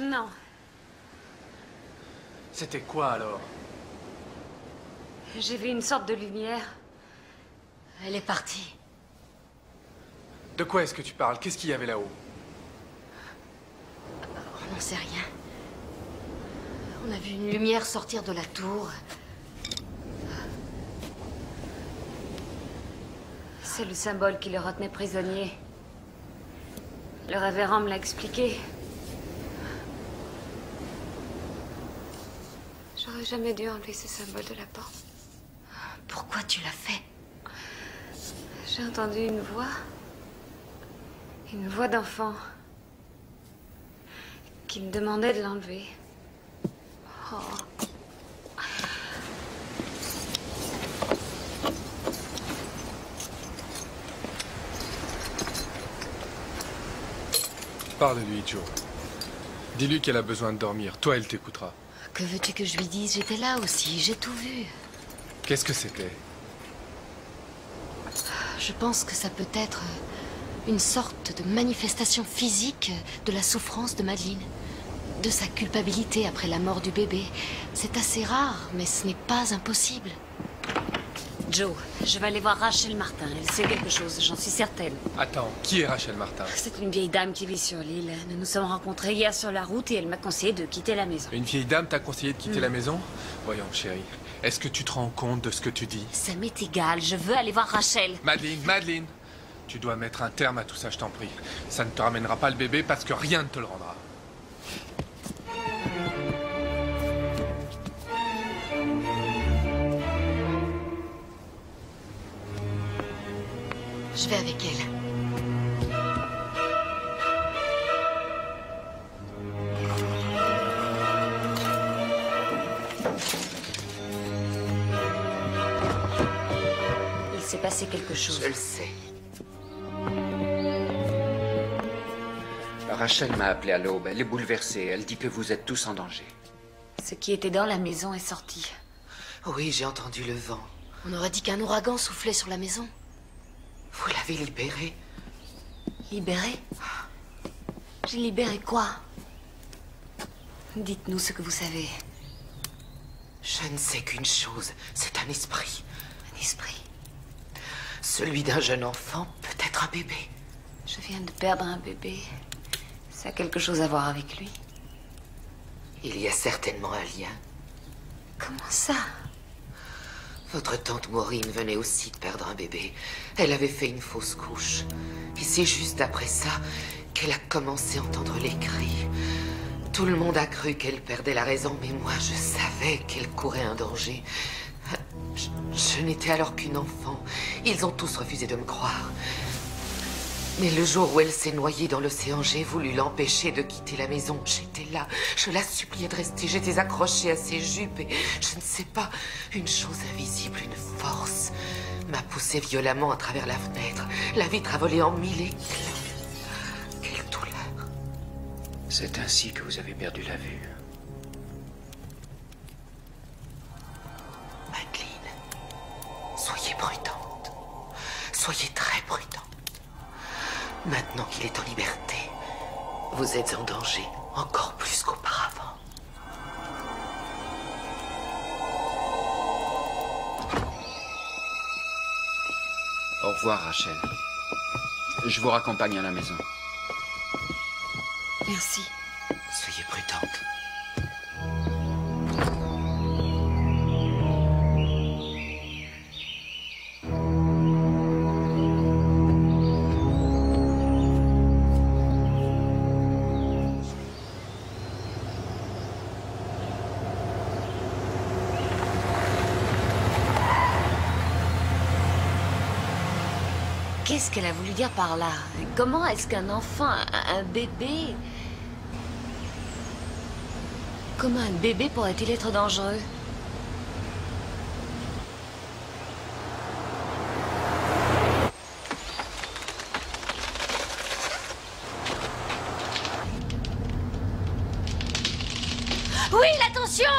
Non, C'était quoi alors? j'ai vu une sorte de lumière. Elle est partie. De quoi est-ce que tu parles? Qu'est-ce qu'il y avait là-haut? On n'en sait rien. On a vu une lumière sortir de la tour. C'est le symbole qui le retenait prisonnier. Le révérend me l'a expliqué. J'aurais jamais dû enlever ce symbole de la porte. Pourquoi tu l'as fait? J'ai entendu une voix d'enfant, qui me demandait de l'enlever. Oh. Parle-lui, Joe. Dis-lui qu'elle a besoin de dormir. Toi, elle t'écoutera. Que veux-tu que je lui dise? J'étais là aussi, j'ai tout vu. Qu'est-ce que c'était? Je pense que ça peut être une sorte de manifestation physique de la souffrance de Madeleine. De sa culpabilité après la mort du bébé. C'est assez rare, mais ce n'est pas impossible. Joe, je vais aller voir Rachel Martin. Elle sait quelque chose, j'en suis certaine. Attends, qui est Rachel Martin? C'est une vieille dame qui vit sur l'île. Nous nous sommes rencontrés hier sur la route et elle m'a conseillé de quitter la maison. Une vieille dame t'a conseillé de quitter la maison? Voyons, chérie. Est-ce que tu te rends compte de ce que tu dis? Ça m'est égal, je veux aller voir Rachel. Madeleine, tu dois mettre un terme à tout ça, je t'en prie. Ça ne te ramènera pas le bébé parce que rien ne te le rendra. Je vais avec elle. Il s'est passé quelque chose. Je le sais. Rachel m'a appelé à l'aube. Elle est bouleversée. Elle dit que vous êtes tous en danger. Ce qui était dans la maison est sorti. Oui, j'ai entendu le vent. On aurait dit qu'un ouragan soufflait sur la maison. Vous l'avez libéré? Libéré? J'ai libéré quoi? Dites-nous ce que vous savez. Je ne sais qu'une chose, c'est un esprit. Un esprit? Celui d'un jeune enfant, peut-être un bébé. Je viens de perdre un bébé. Ça a quelque chose à voir avec lui? Il y a certainement un lien. Comment ça? Votre tante Maureen venait aussi de perdre un bébé. Elle avait fait une fausse couche. Et c'est juste après ça qu'elle a commencé à entendre les cris. Tout le monde a cru qu'elle perdait la raison, mais moi, je savais qu'elle courait un danger. Je n'étais alors qu'une enfant. Ils ont tous refusé de me croire. Mais le jour où elle s'est noyée dans l'océan, j'ai voulu l'empêcher de quitter la maison. J'étais là, je la suppliais de rester. J'étais accrochée à ses jupes et je ne sais pas, une chose invisible, une force, m'a poussée violemment à travers la fenêtre. La vitre a volé en mille éclats. Quelle douleur. C'est ainsi que vous avez perdu la vue. Madeleine, soyez prudente. Soyez très prudente. Maintenant qu'il est en liberté, vous êtes en danger encore plus qu'auparavant. Au revoir, Rachel. Je vous raccompagne à la maison. Merci. Soyez prudente. Qu'est-ce qu'elle a voulu dire par là? Comment est-ce qu'un enfant, un bébé... Comment un bébé pourrait-il être dangereux? Oui, l'attention!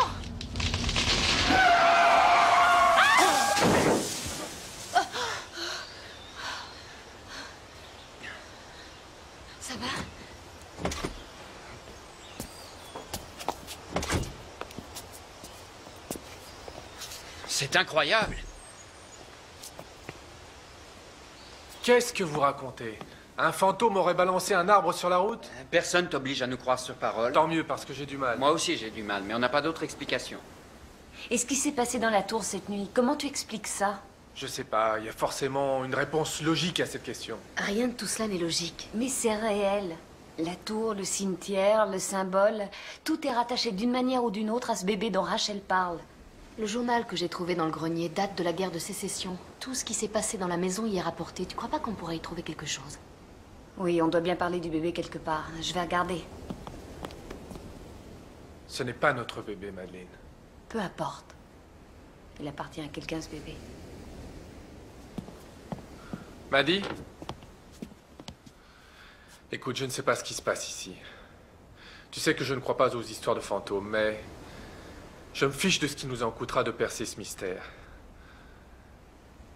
Ça va? C'est incroyable. Qu'est-ce que vous racontez? Un fantôme aurait balancé un arbre sur la route? Personne t'oblige à nous croire sur parole. Tant mieux, parce que j'ai du mal. Moi aussi, j'ai du mal, mais on n'a pas d'autre explication. Et ce qui s'est passé dans la tour cette nuit, comment tu expliques ça? Je sais pas, il y a forcément une réponse logique à cette question. Rien de tout cela n'est logique. Mais c'est réel. La tour, le cimetière, le symbole, tout est rattaché d'une manière ou d'une autre à ce bébé dont Rachel parle. Le journal que j'ai trouvé dans le grenier date de la guerre de sécession. Tout ce qui s'est passé dans la maison y est rapporté. Tu crois pas qu'on pourrait y trouver quelque chose? Oui, on doit bien parler du bébé quelque part. Je vais regarder. Ce n'est pas notre bébé, Madeleine. Peu importe. Il appartient à quelqu'un, ce bébé. Maddy? Écoute, je ne sais pas ce qui se passe ici. Tu sais que je ne crois pas aux histoires de fantômes, mais... je me fiche de ce qui nous en coûtera de percer ce mystère.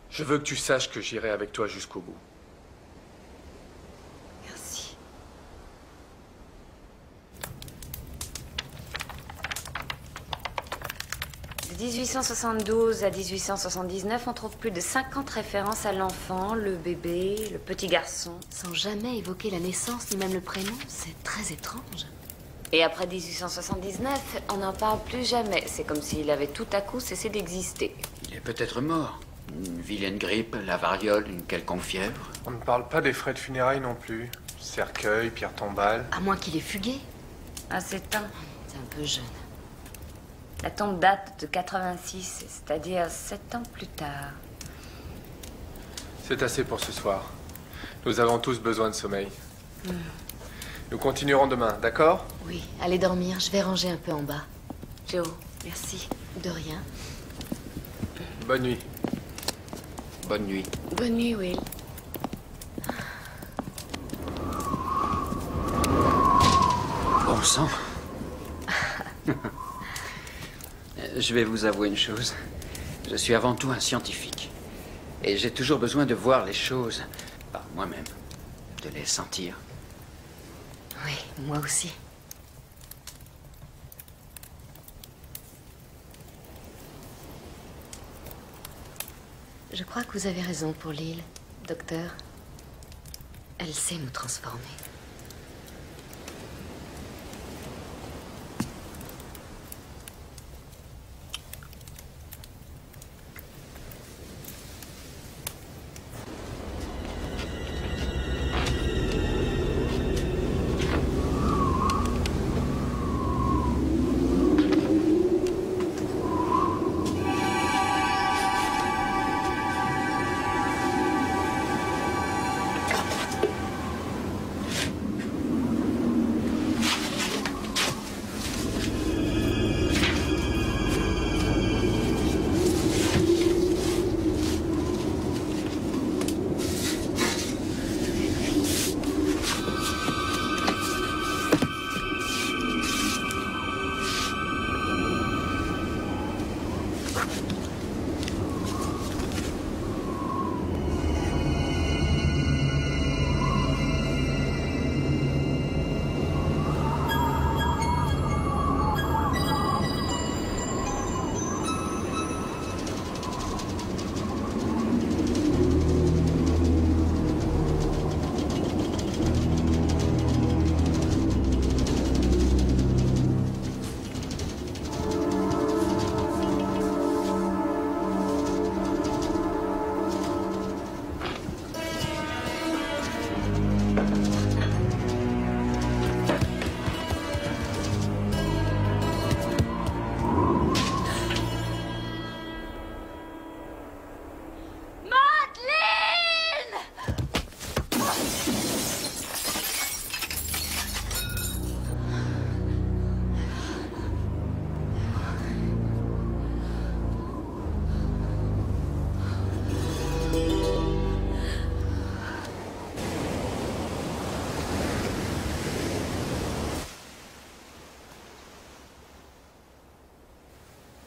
Je veux que tu saches que j'irai avec toi jusqu'au bout. Merci. De 1872 à 1879, on trouve plus de 50 références à l'enfant, le bébé, le petit garçon. Sans jamais évoquer la naissance ni même le prénom, c'est très étrange. Et après 1879, on n'en parle plus jamais. C'est comme s'il avait tout à coup cessé d'exister. Il est peut-être mort. Une vilaine grippe, la variole, une quelconque fièvre. On ne parle pas des frais de funérailles non plus. Cercueil, pierre tombale. À moins qu'il ait fugué. À 7 ans. C'est un peu jeune. La tombe date de 86, c'est-à-dire 7 ans plus tard. C'est assez pour ce soir. Nous avons tous besoin de sommeil. Nous continuerons demain, d'accord? Oui, allez dormir. Je vais ranger un peu en bas. Joe, merci. De rien. Bonne nuit. Bonne nuit. Bonne nuit, Will. Bon sang. Je vais vous avouer une chose. Je suis avant tout un scientifique. Et j'ai toujours besoin de voir les choses par moi-même. De les sentir. Oui, moi aussi. Je crois que vous avez raison pour l'île, docteur. Elle sait nous transformer.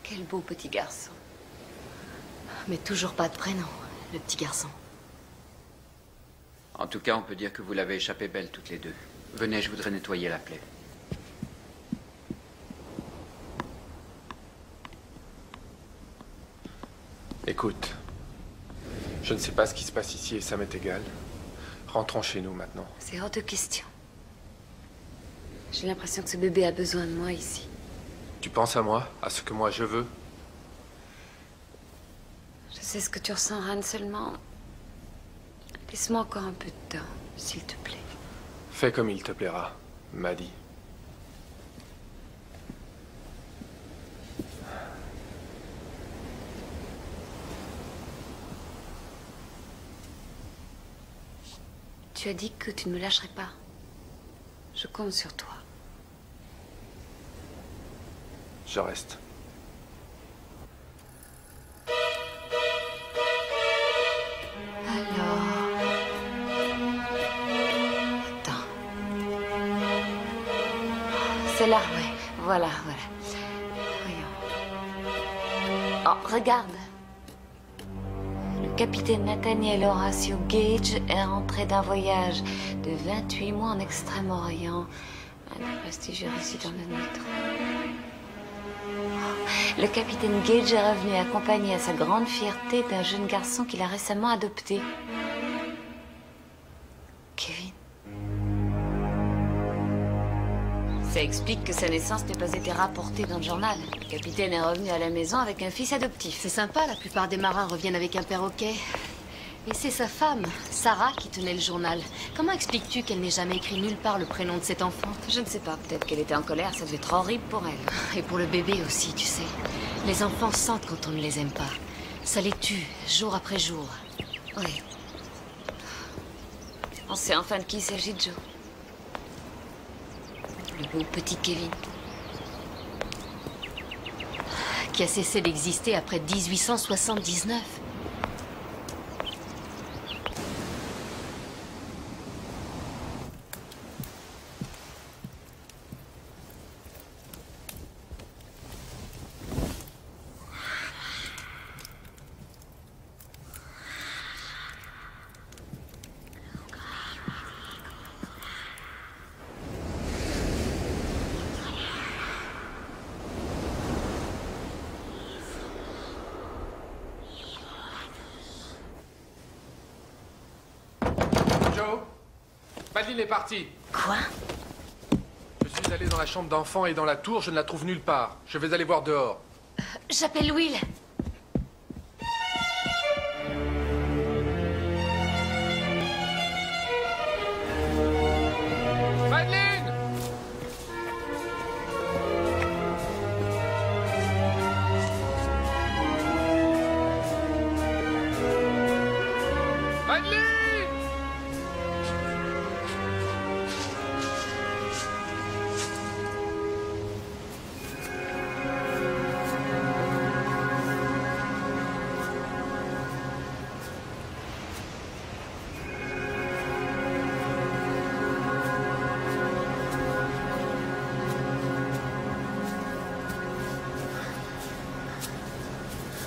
Quel beau petit garçon. Mais toujours pas de prénom, le petit garçon. En tout cas, on peut dire que vous l'avez échappé belle toutes les deux. Venez, je voudrais nettoyer la plaie. Écoute, je ne sais pas ce qui se passe ici et ça m'est égal. Rentrons chez nous maintenant. C'est hors de question. J'ai l'impression que ce bébé a besoin de moi ici. Tu penses à moi, à ce que moi je veux? Je sais ce que tu ressens, Ran, seulement... Laisse-moi encore un peu de temps, s'il te plaît. Fais comme il te plaira, Maddie. Tu as dit que tu ne me lâcherais pas. Je compte sur toi. Je reste. Alors... Attends. C'est là, ouais. Voilà, voilà. Voyons. Oh, regarde. Le capitaine Nathaniel Horatio Gage est rentré d'un voyage de 28 mois en Extrême-Orient. Un prestigieux résident de métro. Le capitaine Gage est revenu accompagné à sa grande fierté d'un jeune garçon qu'il a récemment adopté. Kevin. Ça explique que sa naissance n'ait pas été rapportée dans le journal. Le capitaine est revenu à la maison avec un fils adoptif. C'est sympa, la plupart des marins reviennent avec un perroquet. Et c'est sa femme, Sarah, qui tenait le journal. Comment expliques-tu qu'elle n'ait jamais écrit nulle part le prénom de cet enfant? Je ne sais pas, peut-être qu'elle était en colère, ça devait être horrible pour elle. Et pour le bébé aussi, tu sais. Les enfants sentent quand on ne les aime pas. Ça les tue, jour après jour. Oui. On sait enfin de qui il s'agit, Joe. Le beau petit Kevin. Qui a cessé d'exister après 1879. Joe, Madeline est partie. Quoi? Je suis allé dans la chambre d'enfant et dans la tour, je ne la trouve nulle part. Je vais aller voir dehors. J'appelle Will. Madeline! Madeline!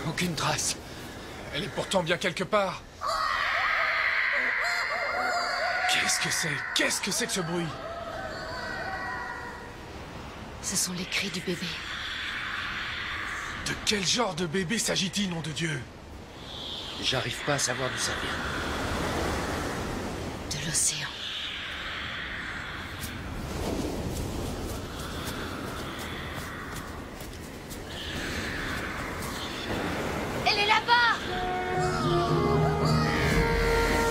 Aucune trace. Elle est pourtant bien quelque part. Qu'est-ce que c'est? Qu'est-ce que c'est que ce bruit? Ce sont les cris du bébé. De quel genre de bébé s'agit-il, nom de Dieu? J'arrive pas à savoir d'où ça vient. De l'océan. Elle est là-bas!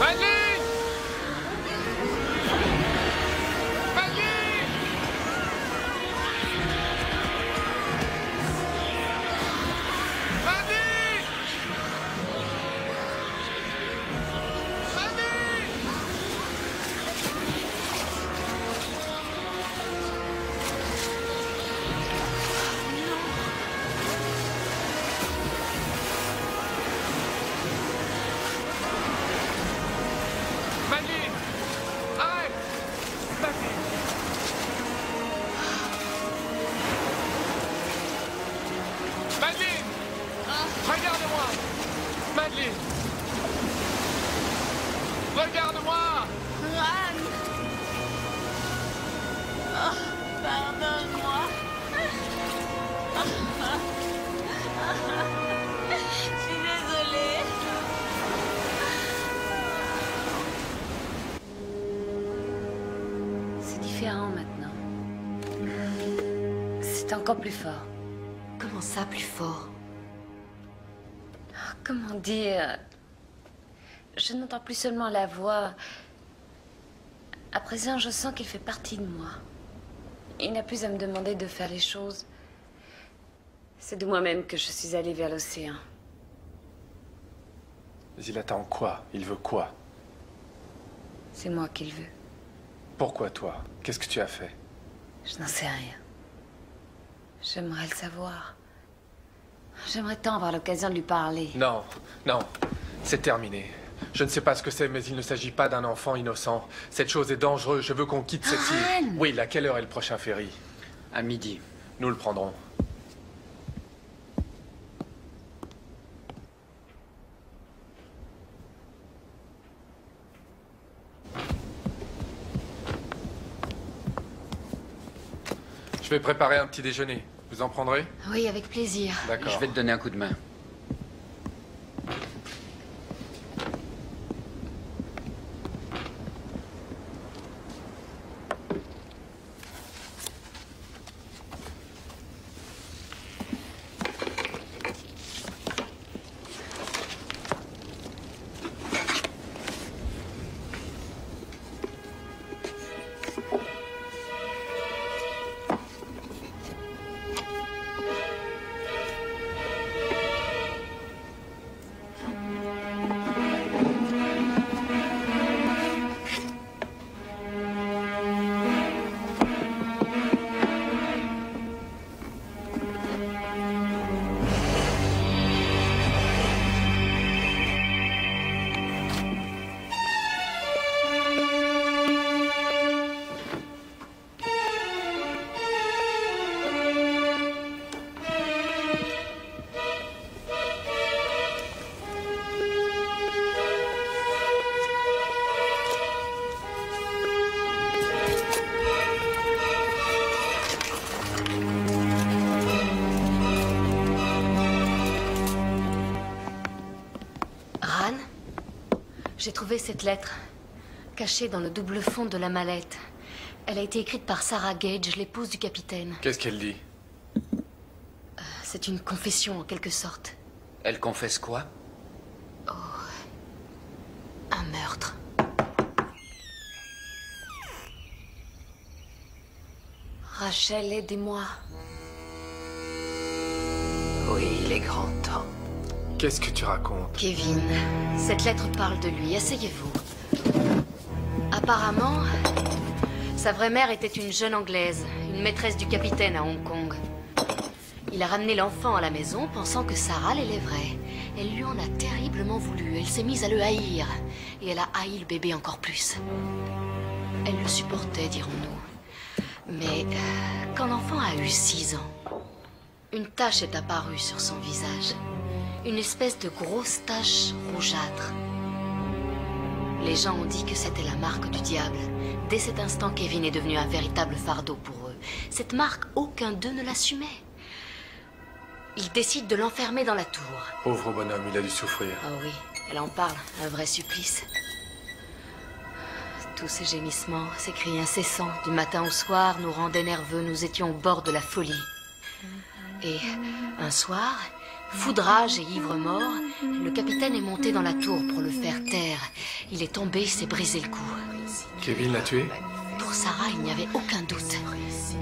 Madeline! Madeline! Madeline! Madeline! Madeline! Arrête! Madeline! Madeline! Regarde-moi! Madeline! Regarde-moi! Anne! Oh, pardonne-moi. Je suis désolée. C'est différent maintenant. C'est encore plus fort. Comment ça, plus fort? Comment dire? Je n'entends plus seulement la voix. À présent, je sens qu'il fait partie de moi. Il n'a plus à me demander de faire les choses. C'est de moi-même que je suis allée vers l'océan. Mais il attend quoi? Il veut quoi? C'est moi qui le veux. Pourquoi toi? Qu'est-ce que tu as fait? Je n'en sais rien. J'aimerais le savoir. J'aimerais tant avoir l'occasion de lui parler. Non, non, c'est terminé. Je ne sais pas ce que c'est, mais il ne s'agit pas d'un enfant innocent. Cette chose est dangereuse, je veux qu'on quitte cette île. Anne! Oui, à quelle heure est le prochain ferry? À midi. Nous le prendrons. Je vais préparer un petit déjeuner. Vous en prendrez? Oui, avec plaisir. D'accord. Je vais te donner un coup de main. J'ai trouvé cette lettre, cachée dans le double fond de la mallette. Elle a été écrite par Sarah Gage, l'épouse du capitaine. Qu'est-ce qu'elle dit? C'est une confession, en quelque sorte. Elle confesse quoi? Un meurtre. Rachel, aidez-moi. Oui, il est grand temps. Qu'est-ce que tu racontes? Kevin, cette lettre parle de lui. Asseyez-vous. Apparemment, sa vraie mère était une jeune Anglaise, une maîtresse du capitaine à Hong Kong. Il a ramené l'enfant à la maison, pensant que Sarah l'élèverait. Elle lui en a terriblement voulu. Elle s'est mise à le haïr. Et elle a haï le bébé encore plus. Elle le supportait, dirons-nous. Mais quand l'enfant a eu 6 ans, une tache est apparue sur son visage. Une espèce de grosse tache rougeâtre. Les gens ont dit que c'était la marque du diable. Dès cet instant, Kevin est devenu un véritable fardeau pour eux. Cette marque, aucun d'eux ne l'assumait. Ils décident de l'enfermer dans la tour. Pauvre bonhomme, il a dû souffrir. Ah oui, elle en parle, un vrai supplice. Tous ces gémissements, ces cris incessants, du matin au soir, nous rendaient nerveux, nous étions au bord de la folie. Et un soir, foudrage et ivre-mort, le capitaine est monté dans la tour pour le faire taire. Il est tombé, il s'est brisé le cou. Kevin l'a tué? Pour Sarah, il n'y avait aucun doute.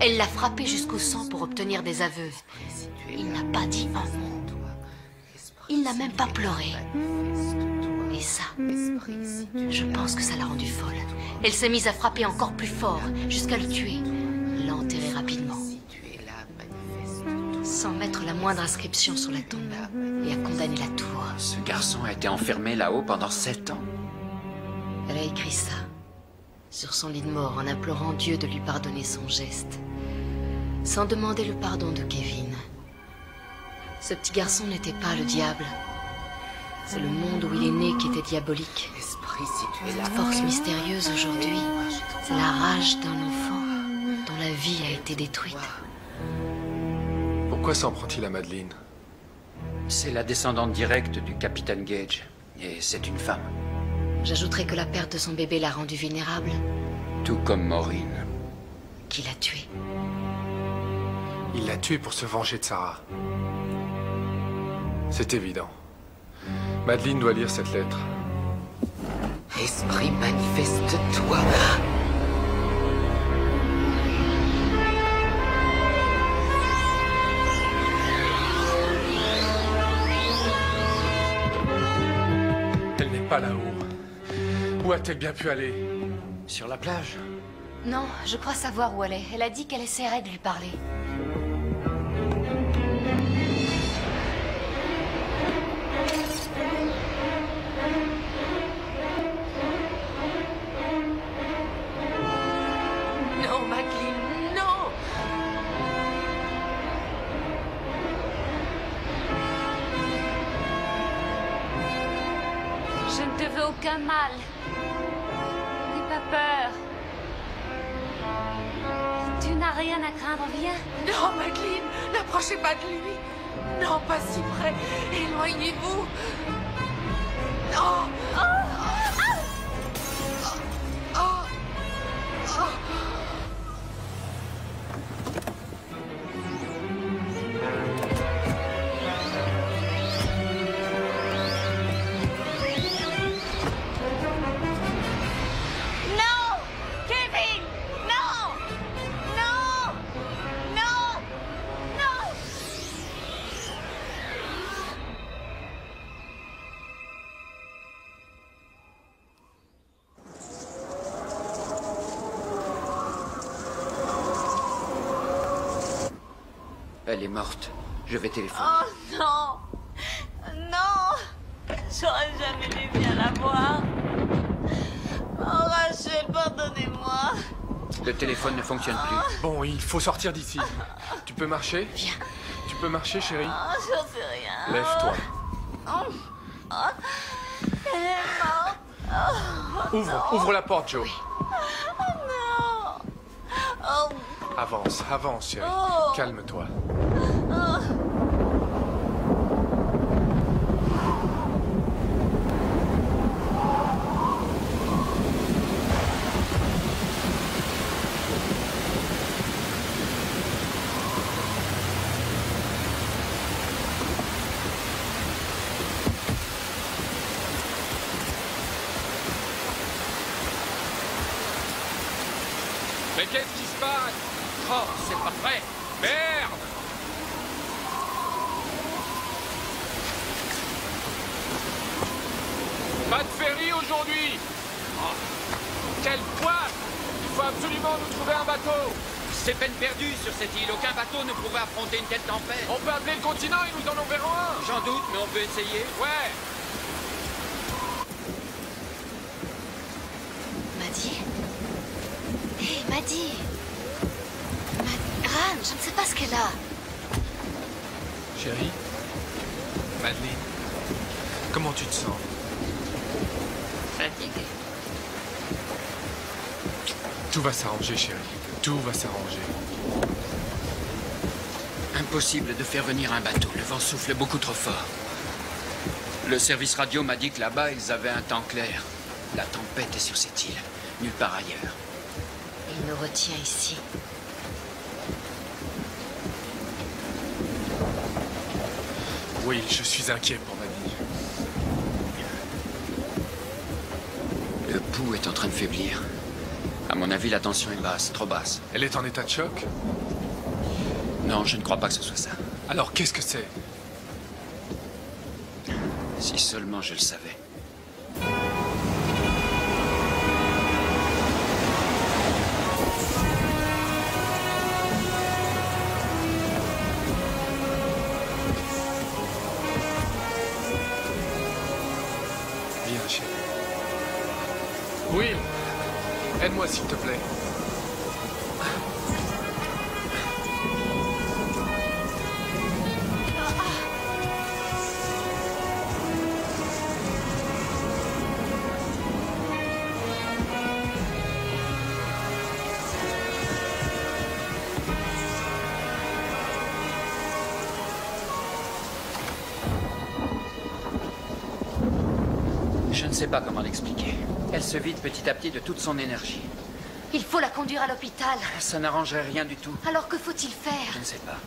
Elle l'a frappé jusqu'au sang pour obtenir des aveux. Il n'a pas dit un mot. Il n'a même pas pleuré. Et ça, je pense que ça l'a rendue folle. Elle s'est mise à frapper encore plus fort, jusqu'à le tuer. L'a enterré rapidement. Sans mettre la moindre inscription sur la tombe. Et a condamné la tour. Ce garçon a été enfermé là-haut pendant 7 ans. Elle a écrit ça. Sur son lit de mort, en implorant Dieu de lui pardonner son geste. Sans demander le pardon de Kevin. Ce petit garçon n'était pas le diable. C'est le monde où il est né qui était diabolique. Cette force mystérieuse aujourd'hui, c'est la rage d'un enfant dont la vie a été détruite. Pourquoi s'en prend-il à Madeleine? C'est la descendante directe du capitaine Gage. Et c'est une femme. J'ajouterai que la perte de son bébé l'a rendu vulnérable. Tout comme Maureen. Qui l'a tué. Il l'a tué pour se venger de Sarah. C'est évident. Madeleine doit lire cette lettre. Esprit, manifeste-toi. Elle n'est pas là-haut. Où a-t-elle bien pu aller? Sur la plage? Non, je crois savoir où elle est. Elle a dit qu'elle essaierait de lui parler. Non, Madeleine, non! Je ne te veux aucun mal. N'aie pas peur. Tu n'as rien à craindre, viens. Non, Madeleine, n'approchez pas de lui. Non, pas si près. Éloignez-vous. Non. Non! Kevin! Non! Non! Non! Non! Elle est morte. Je vais téléphoner. Oh non! Non! J'aurais jamais dû bien la voir. Oh Rachel, pardonnez-moi. Le téléphone ne fonctionne plus. Bon, il faut sortir d'ici. Tu peux marcher? Viens. Tu peux marcher, chérie? Oh, j'en sais rien. Lève-toi. Elle est morte. Ouvre la porte, Joe. Non. Oh, Avance, avance, chérie. Oh. Calme-toi. qu'est-ce qui se passe? Oh, c'est pas vrai. Merde! Pas de ferry aujourd'hui! Oh, quelle poisse! Il faut absolument nous trouver un bateau! C'est peine perdue sur cette île. Aucun bateau ne pourrait affronter une telle tempête. On peut appeler le continent et nous en enverrons un! J'en doute, mais on peut essayer. Ouais! Maddie? Hé, Maddie! Ran, je ne sais pas ce qu'elle a. Chérie? Madeleine? Comment tu te sens? Fatiguée. Tout va s'arranger, chérie. Tout va s'arranger. Impossible de faire venir un bateau. Le vent souffle beaucoup trop fort. Le service radio m'a dit que là-bas, ils avaient un temps clair. La tempête est sur cette île. Nulle part ailleurs. Il nous retient ici. Oui, je suis inquiet pour ma vie. Le pouls est en train de faiblir. À mon avis, la tension est basse, trop basse. Elle est en état de choc? Non, je ne crois pas que ce soit ça. Alors qu'est-ce que c'est? Si seulement je le savais. Viens, chérie. Will, aide-moi s'il te plaît. Je ne sais pas comment l'expliquer. Elle se vide petit à petit de toute son énergie. Il faut la conduire à l'hôpital. Ça n'arrangerait rien du tout. Alors que faut-il faire? Je ne sais pas.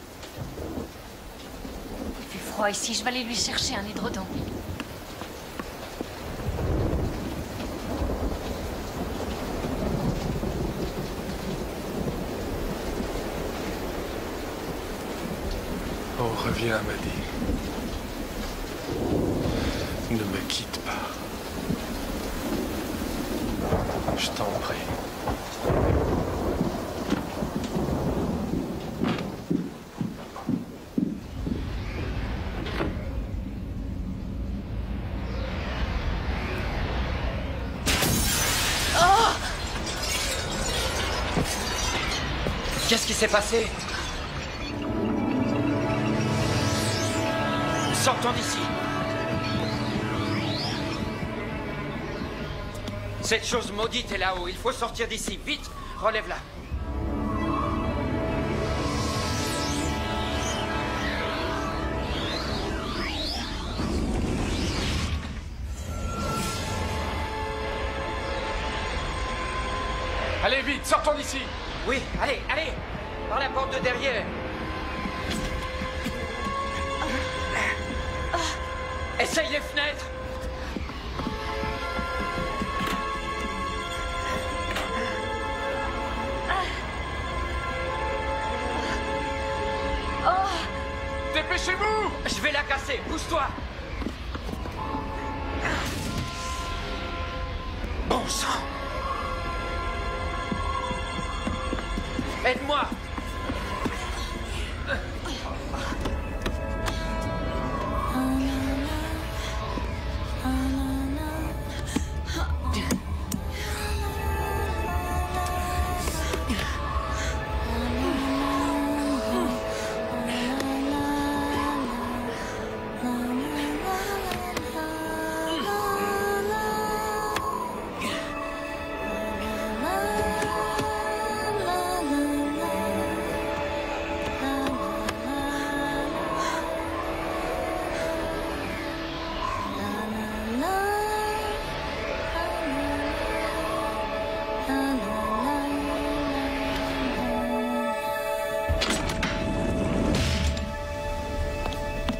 Il fait froid ici, je vais aller lui chercher un édredon. Oh, reviens, Maddie. Ne me quitte pas. Je t'en prie. Qu'est-ce qui s'est passé? Sortons d'ici. Cette chose maudite est là-haut. Il faut sortir d'ici. Vite, relève-la. Allez, vite, sortons d'ici. Oui, allez, allez. Par la porte de derrière. Essaye les fenêtres. Dépêchez-vous! Je vais la casser. Pousse-toi. Bon sang. Aide-moi.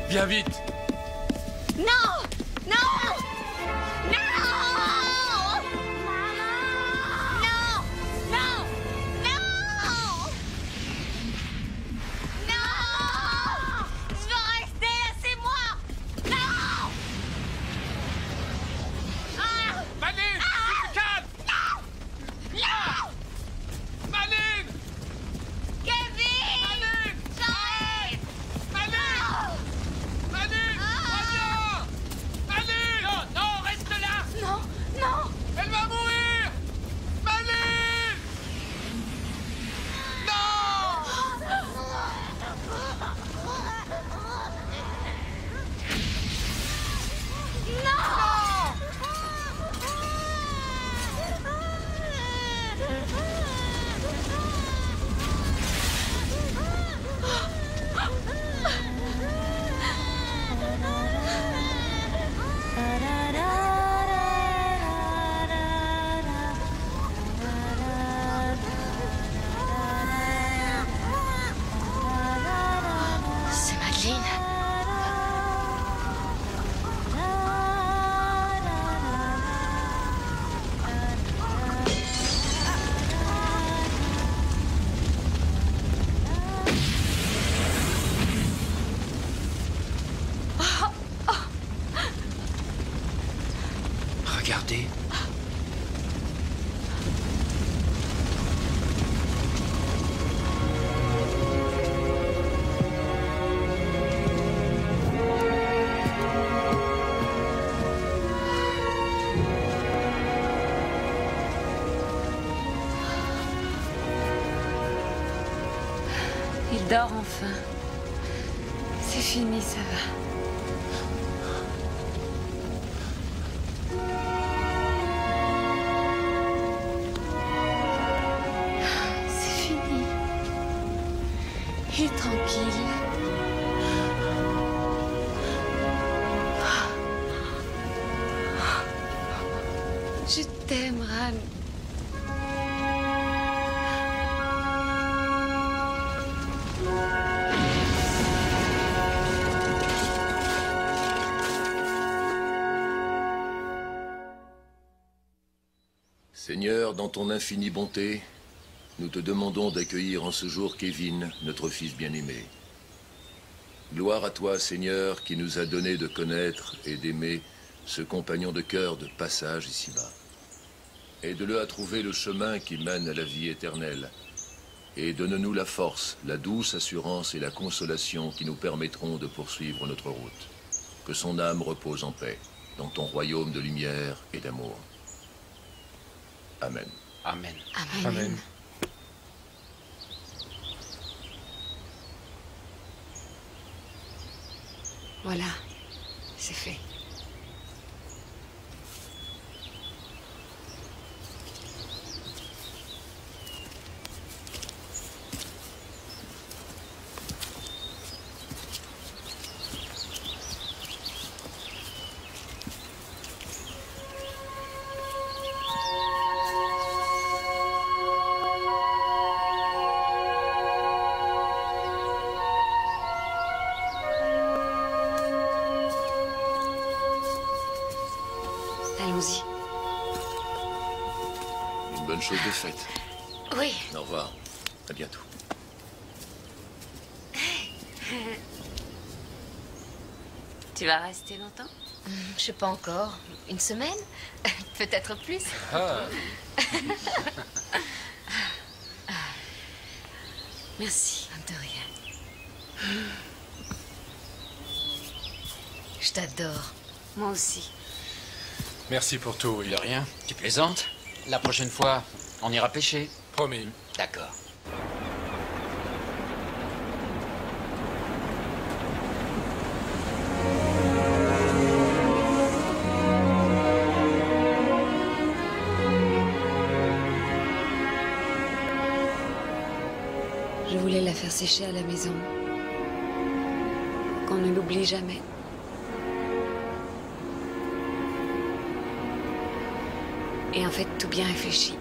Viens vite! Non! Non! Non! Non! Non! Non! Il dort enfin. C'est fini, ça va. C'est fini. Il est tranquille. Je t'aime, Ran. Seigneur, dans ton infinie bonté, nous te demandons d'accueillir en ce jour Kevin, notre fils bien-aimé. Gloire à toi, Seigneur, qui nous a donné de connaître et d'aimer ce compagnon de cœur de passage ici-bas. Aide-le à trouver le chemin qui mène à la vie éternelle. Et donne-nous la force, la douce assurance et la consolation qui nous permettront de poursuivre notre route. Que son âme repose en paix, dans ton royaume de lumière et d'amour. Amen. Amen. Amen. Amen. Voilà, c'est fait. Allons-y. Une bonne chose de faite. Oui. Au revoir. À bientôt. Tu vas rester longtemps? Je sais pas encore. Une semaine? Peut-être plus. Ah, Merci. De rien. Je t'adore. Moi aussi. merci pour tout, De Will. rien. Tu plaisantes? La prochaine fois, on ira pêcher. Promis. D'accord. Je voulais la faire sécher à la maison. Qu'on ne l'oublie jamais. Et en fait, tout bien réfléchi.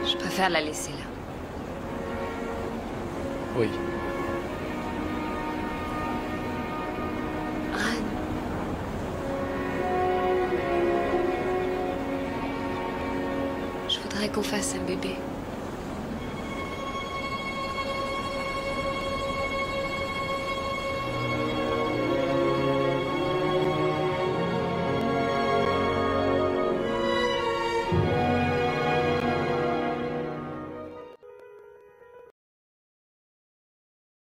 Je préfère la laisser là. Oui. Ran. Je voudrais qu'on fasse un bébé.